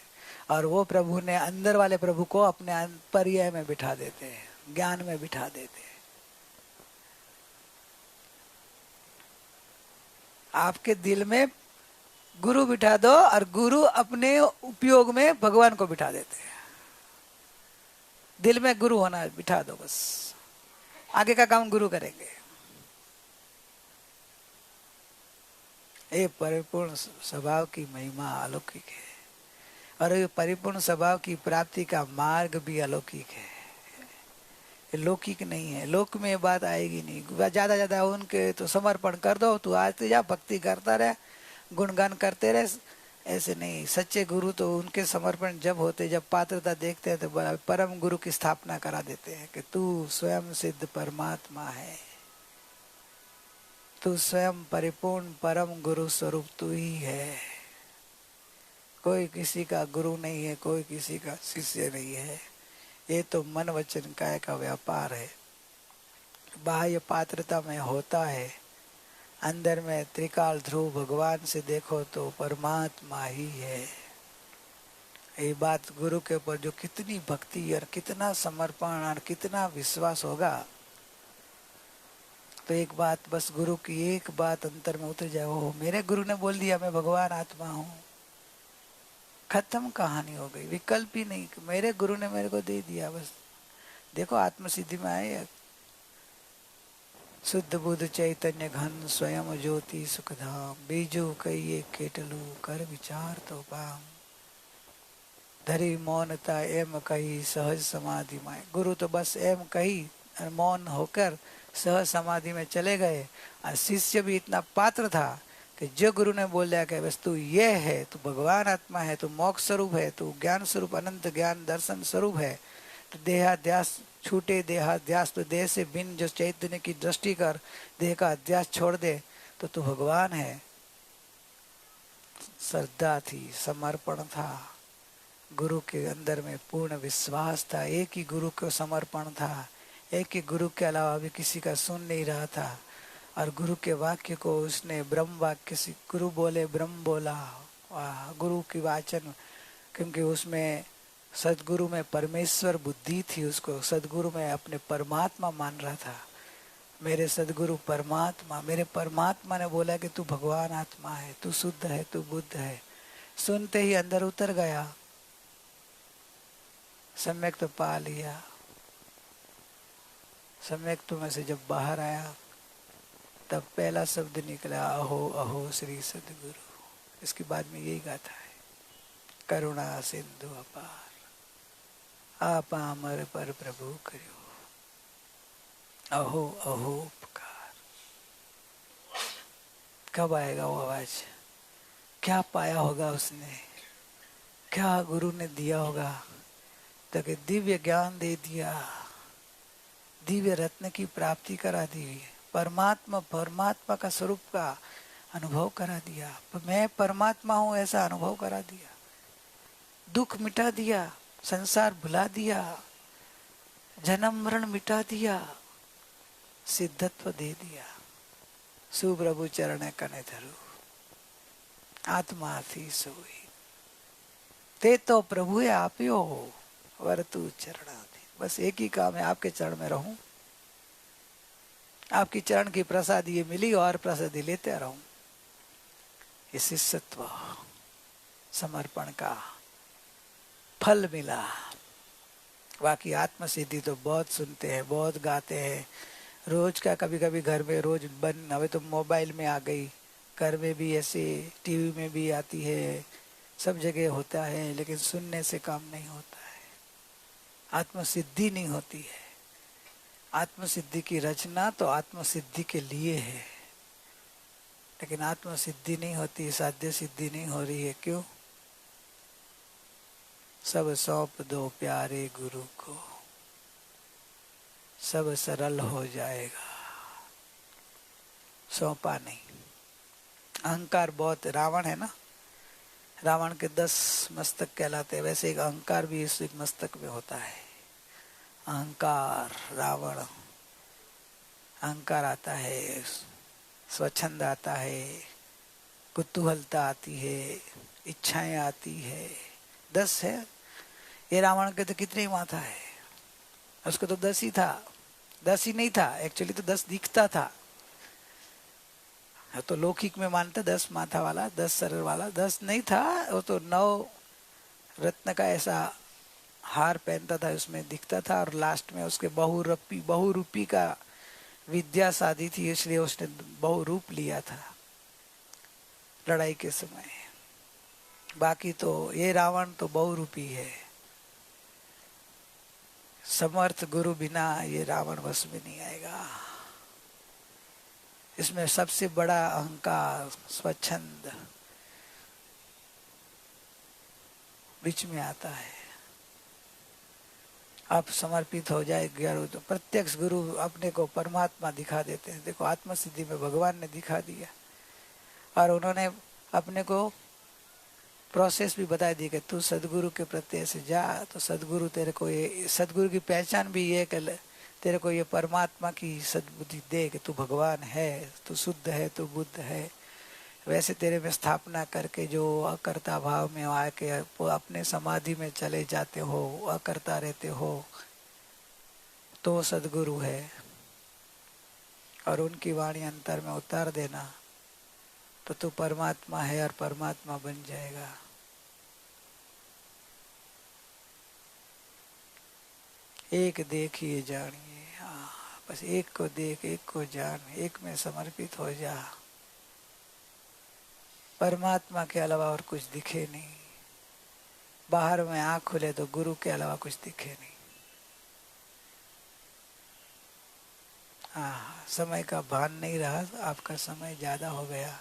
Speaker 2: और वो प्रभु ने अंदर वाले प्रभु को अपने पर्याय में बिठा देते हैं, ज्ञान में बिठा देते हैं। आपके दिल में गुरु बिठा दो, और गुरु अपने उपयोग में भगवान को बिठा देते हैं। दिल में गुरु होना बिठा दो बस, आगे का काम गुरु करेंगे। ये परिपूर्ण स्वभाव की महिमा अलौकिक है, और ये परिपूर्ण स्वभाव की प्राप्ति का मार्ग भी अलौकिक है। लौकिक नहीं है। लोक में बात आएगी नहीं। ज्यादा उनके तो समर्पण कर दो, तू आते जा, भक्ति करता रहे, गुणगान करते रहे, ऐसे नहीं। सच्चे गुरु तो उनके समर्पण जब होते, जब पात्रता देखते हैं, तो परम गुरु की स्थापना करा देते हैं कि तू स्वयं सिद्ध परमात्मा है, तू स्वयं परिपूर्ण परम गुरु स्वरूप तू ही है। कोई किसी का गुरु नहीं है, कोई किसी का शिष्य नहीं है। ये तो मन वचन काय का व्यापार है। बाह्य पात्रता में होता है, अंदर में त्रिकाल ध्रुव भगवान से देखो तो परमात्मा ही है। ये बात गुरु के ऊपर जो कितनी भक्ति और कितना समर्पण और कितना विश्वास होगा, तो एक बात बस, गुरु की एक बात अंतर में उतर जाए, ओ मेरे गुरु ने बोल दिया मैं भगवान आत्मा हूँ, खत्म कहानी हो गई। विकल्प ही नहीं, मेरे गुरु ने मेरे को दे दिया बस। देखो आत्म सिद्धि में आए, शुद्ध बुद्ध चैतन्य घन स्वयं ज्योति सुखधाम, बीजू कहिए केटलू कर विचार तो पाम, धरी मौनता एम कही सहज समाधि माए। गुरु तो बस एम कही मौन होकर सह समाधि में चले गए। और शिष्य भी इतना पात्र था कि जो गुरु ने बोल दिया कि बस तू ये है, तू भगवान आत्मा है, तू मोक्ष स्वरूप है, तू ज्ञान स्वरूप अनंत ज्ञान दर्शन स्वरूप है, तो देहाध्यास छूटे, देहाध्यास तो देह से भिन्न जो चैतन्य की दृष्टि कर देह का अध्यास छोड़ दे तो तू भगवान है। श्रद्धा थी, समर्पण था, गुरु के अंदर में पूर्ण विश्वास था, एक ही गुरु को समर्पण था, एक ही गुरु के अलावा भी किसी का सुन नहीं रहा था। और गुरु के वाक्य को उसने ब्रह्म वाक्य से, गुरु बोले ब्रह्म बोला, गुरु की वाचन, क्योंकि उसमें सदगुरु में परमेश्वर बुद्धि थी, उसको सदगुरु में अपने परमात्मा मान रहा था। मेरे सदगुरु परमात्मा, मेरे परमात्मा ने बोला कि तू भगवान आत्मा है, तू शुद्ध है, तू बुद्ध है। सुनते ही अंदर उतर गया, सम्यक तो पा लिया। सम्यक तो में से जब बाहर आया तब पहला शब्द निकला, अहो अहो श्री सदगुरु। इसके बाद में यही गाथा है, करुणा सिंधु अपार, आप अमर पर प्रभु करो, अहो अहो उपकार। कब आएगा वो आवाज? क्या पाया होगा उसने, क्या गुरु ने दिया होगा? तो कि दिव्य ज्ञान दे दिया, दिव्य रत्न की प्राप्ति करा दी, परमात्मा का स्वरूप का अनुभव करा दिया। मैं परमात्मा हूं ऐसा अनुभव करा दिया, दुख मिटा दिया, संसार भुला दिया, जन्म मरण मिटा दिया, सिद्धत्व दे दिया। सुप्रभु चरण कने धरू, आत्मा थी सोई, ते तो प्रभु आप्यो वरतु चरणा थी। बस एक ही काम है, आपके चरण में रहूं, आपकी चरण की प्रसादी ये मिली और प्रसादी लेते रहूं। ये शिष्यत्व समर्पण का फल मिला। बाकी आत्म सिद्धि तो बहुत सुनते हैं, बहुत गाते हैं, रोज का कभी कभी घर में रोज बन, अभी तो मोबाइल में आ गई, घर में भी ऐसे, टीवी में भी आती है, सब जगह होता है, लेकिन सुनने से काम नहीं होता है, आत्म सिद्धि नहीं होती है। आत्म सिद्धि की रचना तो आत्म सिद्धि के लिए है, लेकिन आत्म सिद्धि नहीं होती, साध्य सिद्धि नहीं हो रही है। क्यों? सब सौंप दो प्यारे गुरु को, सब सरल हो जाएगा। सौंपा नहीं। अहंकार बहुत, रावण है ना, रावण के 10 मस्तक कहलाते हैं, वैसे एक अहंकार भी इस एक मस्तक में होता है। अहंकार, रावण, अहंकार आता है, स्वच्छंद आता है, कुतूहलता आती है, इच्छाएं आती है, 10 है। ये रावण के तो कितने माथा है, उसको तो 10 ही था, 10 ही नहीं था एक्चुअली, तो 10 दिखता था। तो लौकिक में मानते 10 माथा वाला, 10 सर वाला, 10 नहीं था, वो तो 9 रत्न का ऐसा हार पहनता था, उसमें दिखता था। और लास्ट में उसके बहुरूपी का विद्या साधी थी, इसलिए उसने बहुरूप लिया था लड़ाई के समय। बाकी तो ये रावण तो बहुरूपी है, समर्थ गुरु बिना ये रावण वश में नहीं आएगा। इसमें सबसे बड़ा अहंकार, स्वच्छंद बीच में आता है। आप समर्पित हो जाए गुरु, तो प्रत्यक्ष गुरु अपने को परमात्मा दिखा देते हैं। देखो आत्म सिद्धि में भगवान ने दिखा दिया, और उन्होंने अपने को प्रोसेस भी बता दी कि तू सदगुरु के प्रत्यय से जा, तो सदगुरु तेरे को ये, सदगुरु की पहचान भी ये कि तेरे को ये परमात्मा की सद्बुद्धि दे कि तू भगवान है, तू शुद्ध है, तू बुद्ध है। वैसे तेरे में स्थापना करके जो अकर्ता भाव में आके अपने समाधि में चले जाते हो, अकर्ता रहते हो, तो सदगुरु है। और उनकी वाणी अंतर में उतार देना तो तू परमात्मा है और परमात्मा बन जाएगा। एक देखिए जानिए, हाँ बस एक को देख, एक को जान, एक में समर्पित हो जा। परमात्मा के अलावा और कुछ दिखे नहीं, बाहर में आँख खुले तो गुरु के अलावा कुछ दिखे नहीं। हाँ, समय का भान नहीं रहा, आपका समय ज्यादा हो गया।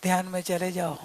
Speaker 2: ध्यान में चले जाओ।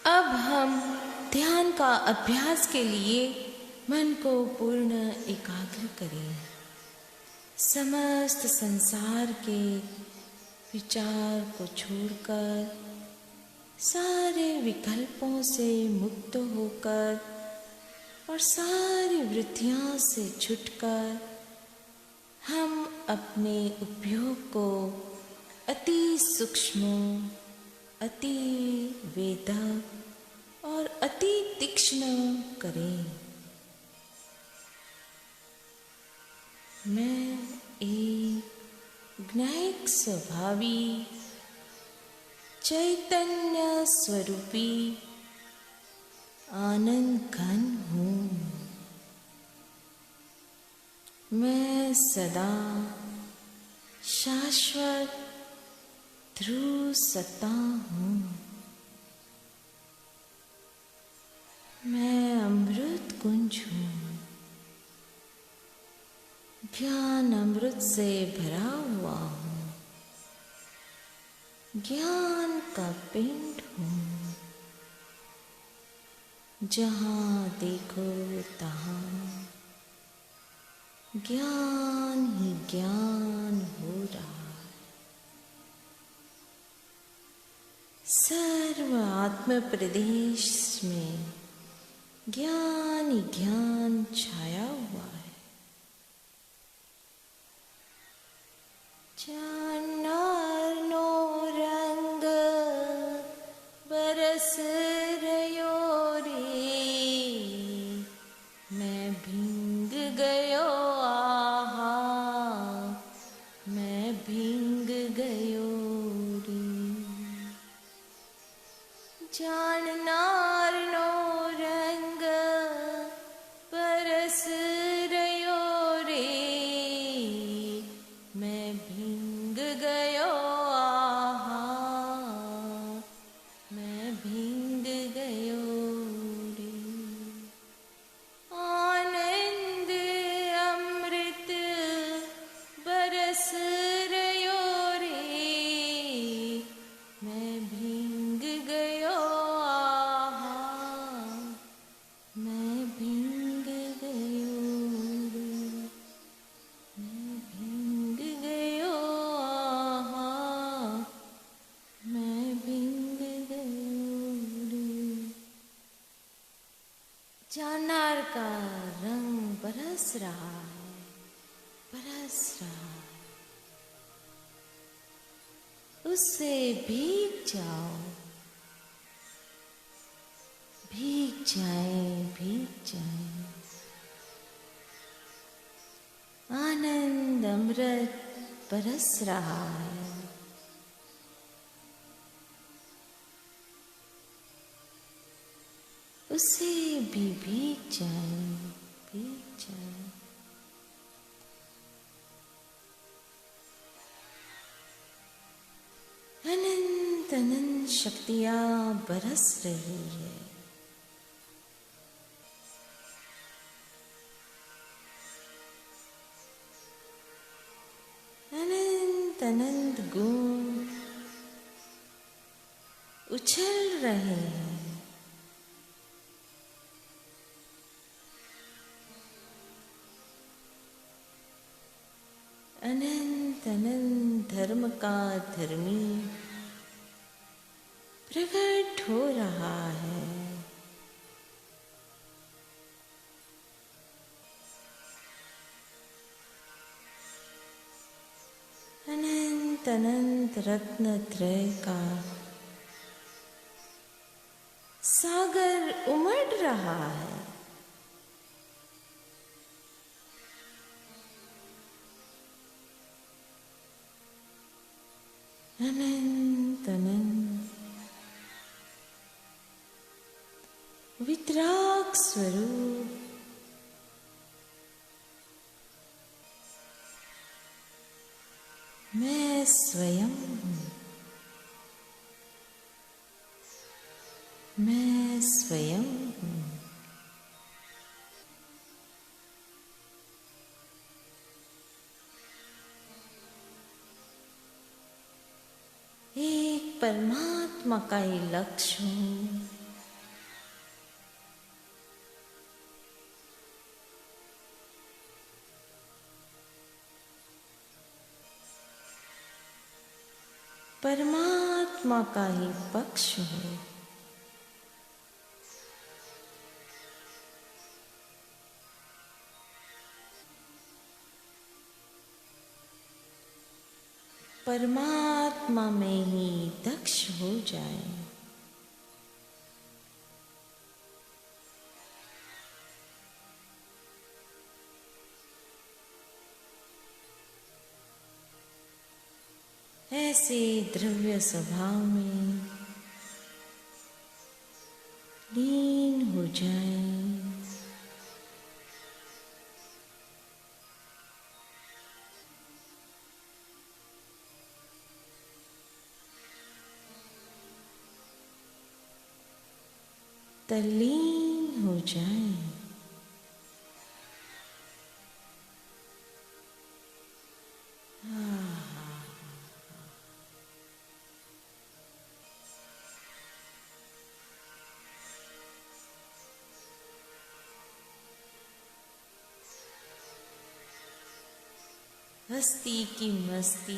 Speaker 1: अब हम ध्यान का अभ्यास के लिए मन को पूर्ण एकाग्र करें। समस्त संसार के विचार को छोड़कर, सारे विकल्पों से मुक्त होकर और सारी वृत्तियों से छूटकर हम अपने उपयोग को अति सूक्ष्म, अति वेदक और अति तीक्ष्ण करें। मैं एक ज्ञायक स्वभावी चैतन्य स्वरूपी आनंद घन हूँ। मैं सदा शाश्वत ध्रुव सत्ता हूँ। मैं अमृत कुंज हूँ, ज्ञान अमृत से भरा हुआ हूँ, ज्ञान का पिंड हूँ। जहाँ देखो तहाँ ज्ञान ही ज्ञान हो रहा। सर्व आत्म प्रदेश में ज्ञान ही ज्ञान छाया हुआ है। चाननो रंग बरस रयो रे, मैं भींग गयो आहा, मैं भींग गयो रे। जाननार नो रंग बरस रयो रे, मैं भींग गयो आहा, मैं भींग गयो रे। आनंद अमृत बरस रयो रे, मैं भींग गयो आहा, मैं भींग गयो रे, मैं भींग गयो आहा, मैं भींग गयो रे। चानार का रंग बरस रहा है, बरस रहा है। उससे भीग जाओ, भीग जाए, भीग जाए। आनंद अमृत बरस रहा है। उसे भी भीग जाए, भीग जाए। अनंत अनंत शक्तियाँ बरस रही है। अनंत अनंत गुण उछल रहे हैं। अनंत अनंत धर्म का धर्मी प्रकट हो रहा है। अनंत अनंत रत्न त्रय का सागर उमड़ रहा है। अनंत अनंत वितराग स्वरूप मैं स्वयं हूँ। मैं स्वयं हूँ। एक परमात्मा का ही लक्ष्य हूँ। परमात्मा का ही पक्ष है। परमात्मा में ही दक्ष हो जाए। ऐसे द्रव्य स्वभाव में लीन हो जाए। तल्लीन हो जाए। हस्ती की मस्ती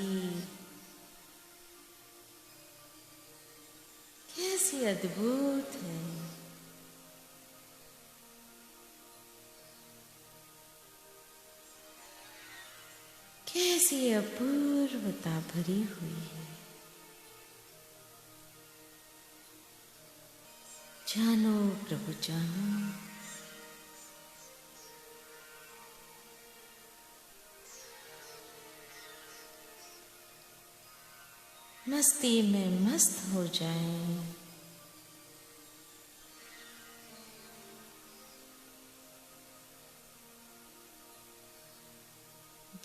Speaker 1: कैसी अद्भुत है। कैसी अपूर्वता भरी हुई है। जानो प्रभु जानो। मस्ती में मस्त हो जाए।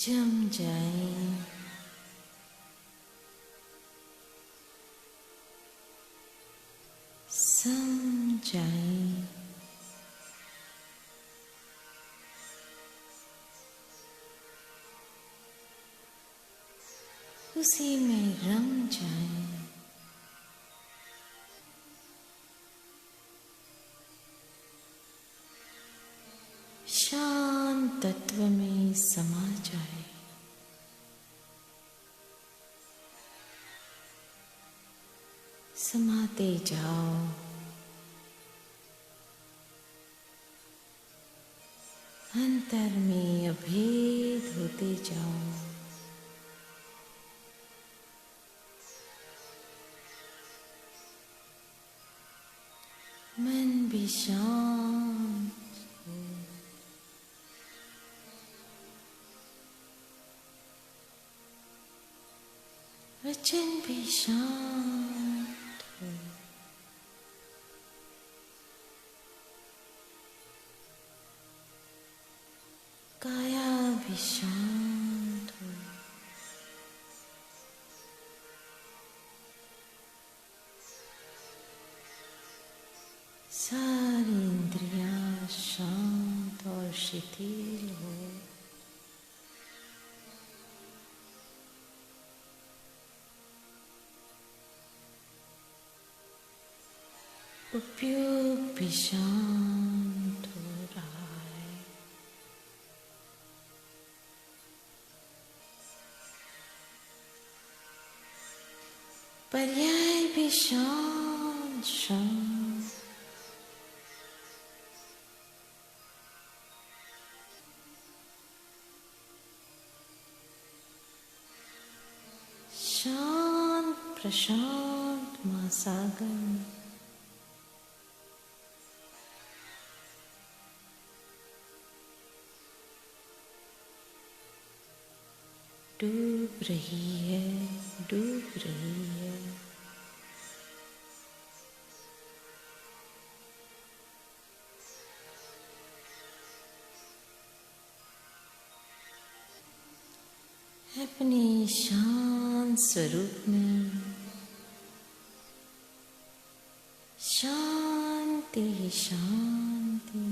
Speaker 1: जम जाए। सम जाए। उसी में रम जाए। शांत तत्व में समा जाए। समाते जाओ। अंतर में अभेद होते जाओ। मन भी शांत हो। वचन भी शांत हो। काया भी शांत हो। सारी इंद्रियां शांत और शिथिल हो। उपयोग भी शांत हो रहा है। पर्याय भी शांत शांत। शांत प्रशांत महासागर डूब रही है, डूब रही है। अपने शांत स्वरूप में शांति शांति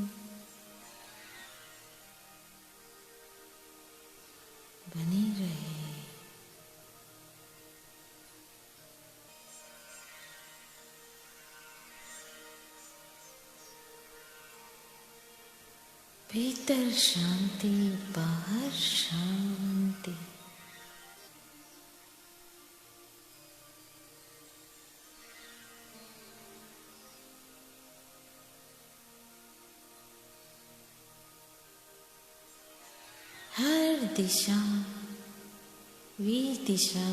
Speaker 1: बनी रहे। भीतर शांति, बाहर शांति। हर दिशा विदिशा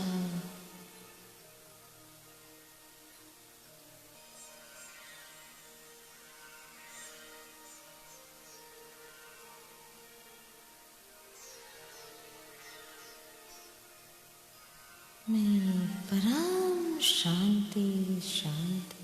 Speaker 1: में परम शांति शांति।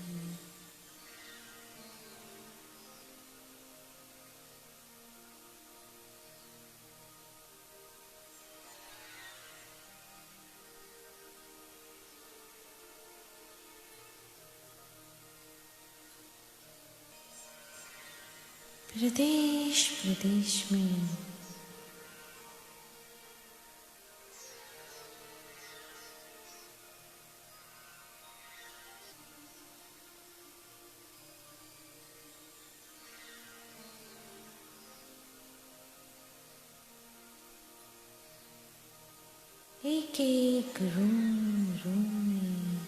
Speaker 1: प्रदेश प्रदेश में एक एक रूम में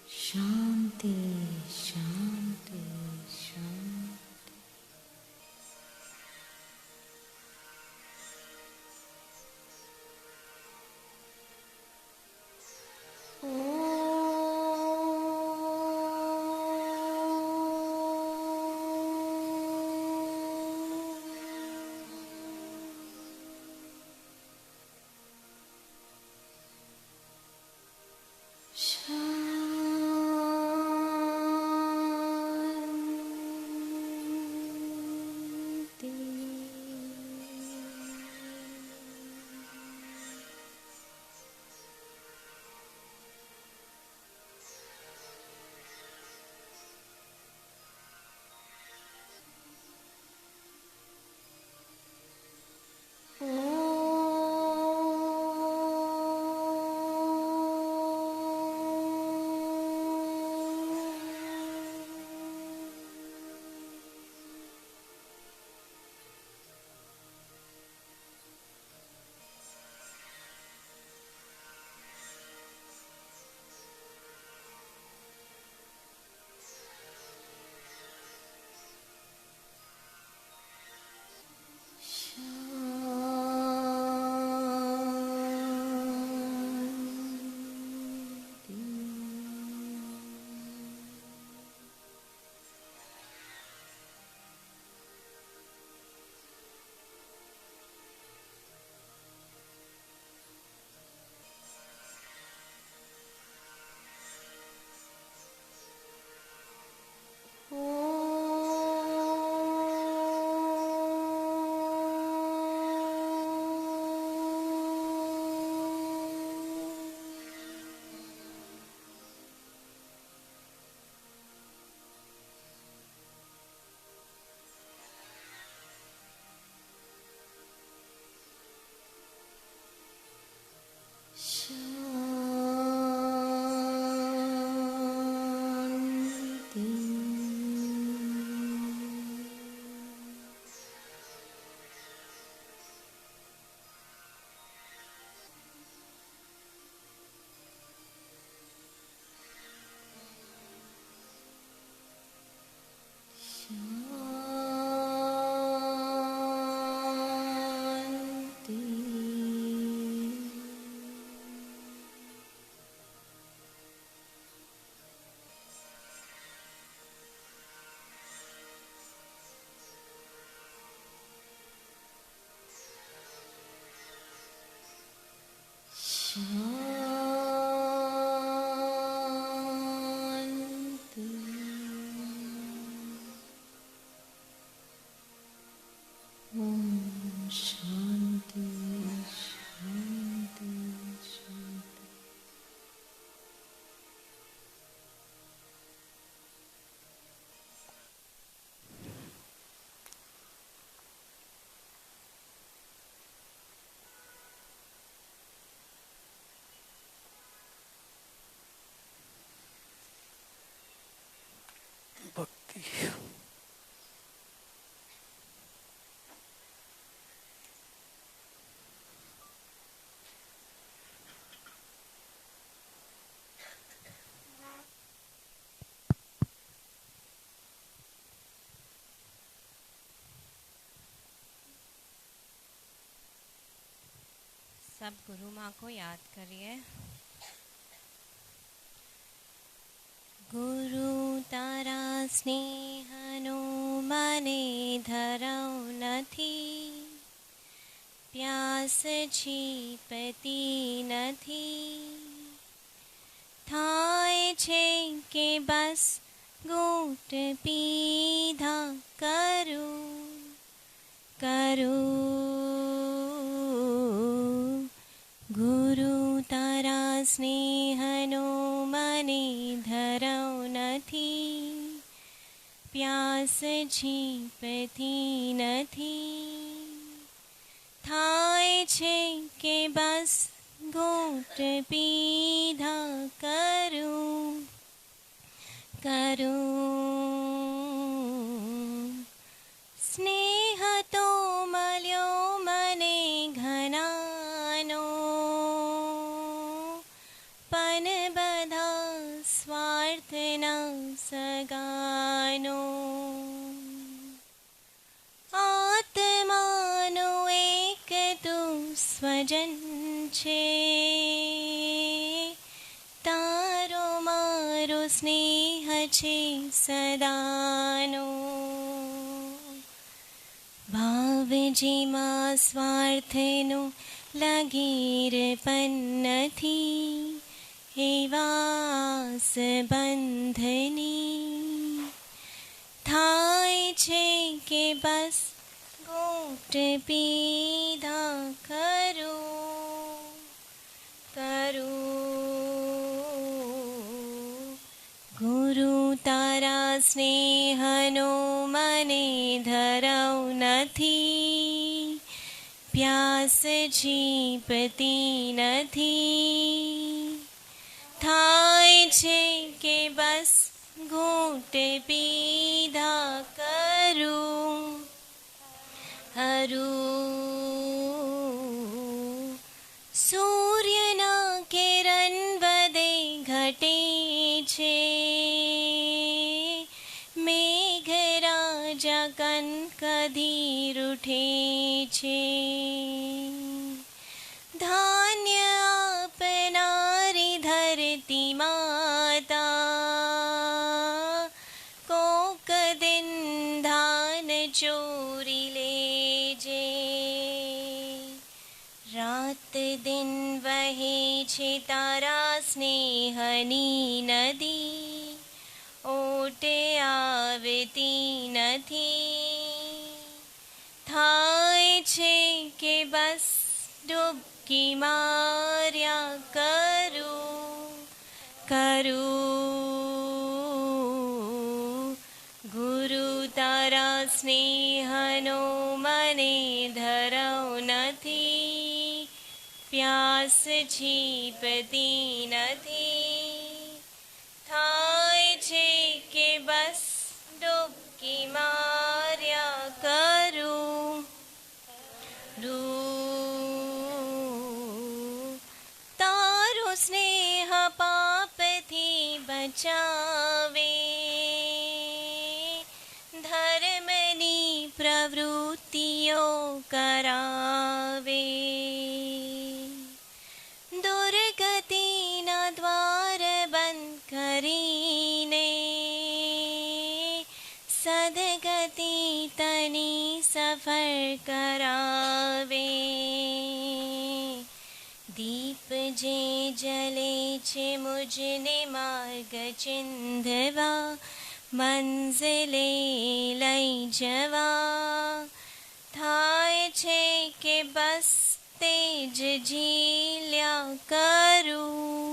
Speaker 1: शांति शांति शांति। शांति। ओम शांति शांति शांति।
Speaker 2: भक्ति।
Speaker 3: सब गुरु माँ को याद करिए। गुरु तारा स्नेहनो મને ધરવ નથી, પ્યાસ છીપતી નથી, થાય છે કે બસ ઘૂંટ પીધા કરું ગુરુ તારા સ્નેહનો મને ધરવ નથી, પ્યાસ છીપતી નથી, થાય છે કે બસ ઘૂંટ પીધા કરું સ્નેહ તો મળ્યો મને ઘણાનો, પણ બધા સ્વાર્થના સગાનો, આત્માનો એક તું સ્વજન છે, તારો મારો સ્નેહ છે સદાનો, ભાવ જેમાં સ્વાર્થનો લગીર પણ નથી, એવા સંબંધની થાય છે કે બસ ઘૂંટ પીધા ગુરુ તારા સ્નેહનો મને ધરવ નથી, પ્યાસ છીપતી નથી, થાય છે કે બસ ઘૂંટ પીધા કરું સૂર્યના કિરણ વધે ઘટે છે, મેઘરાજા કનકદી રૂઠે છે, ધાન્ય આપનારી ધરતી માતા કોક દિન ધાન ચોરી લેજે, રાત દિન વહે છે તારા સ્નેહની નદી, ઓટે આવતી નથી, થાય છે કે બસ ડૂબકી માર્યા કરું ગુરુ તારા સ્નેહનો મને ધરવ નથી, પ્યાસ છીપતી નથી, થાય છે કે બસ ડૂબકી માર્યા કરું તારો સ્નેહ પાપથી બચાવે, ધર્મની પ્રવૃત્તિઓ કરાવે, દુર્ગતિના દ્વાર બંધ કરીને સદગતિ તની સફળ કરાવે, દીપ જે જલે છે મુજને માર્ગ ચિંધવા મંઝિલે લઈ જવા થાય છે કે બસ તે જ ઝીલ્યા કરું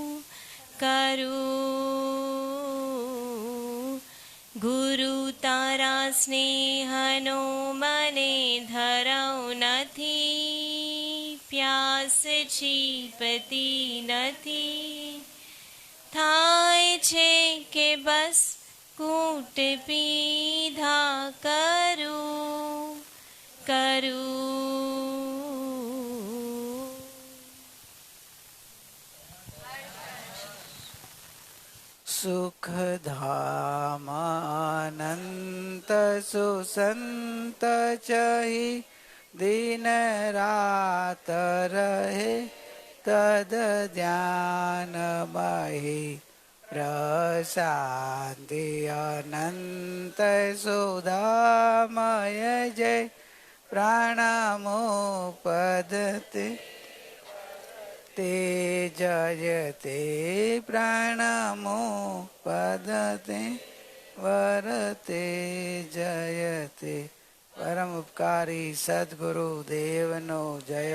Speaker 3: ગુરુ તારા સ્નેહનો મને ધરાવ નથી પ્યાસ છીપતી નથી થાય છે કે બસ કૂટ પીધા કરું
Speaker 2: सुखधामानन्त सुसंत चहि दिन रात रहे तद ध्यान महि प्रशांति अनंत सुधामय जय प्राणमोपदते ते जयते प्राणमोपदते वरते जयते परम उपकारी सद्गुरु देवनो जय।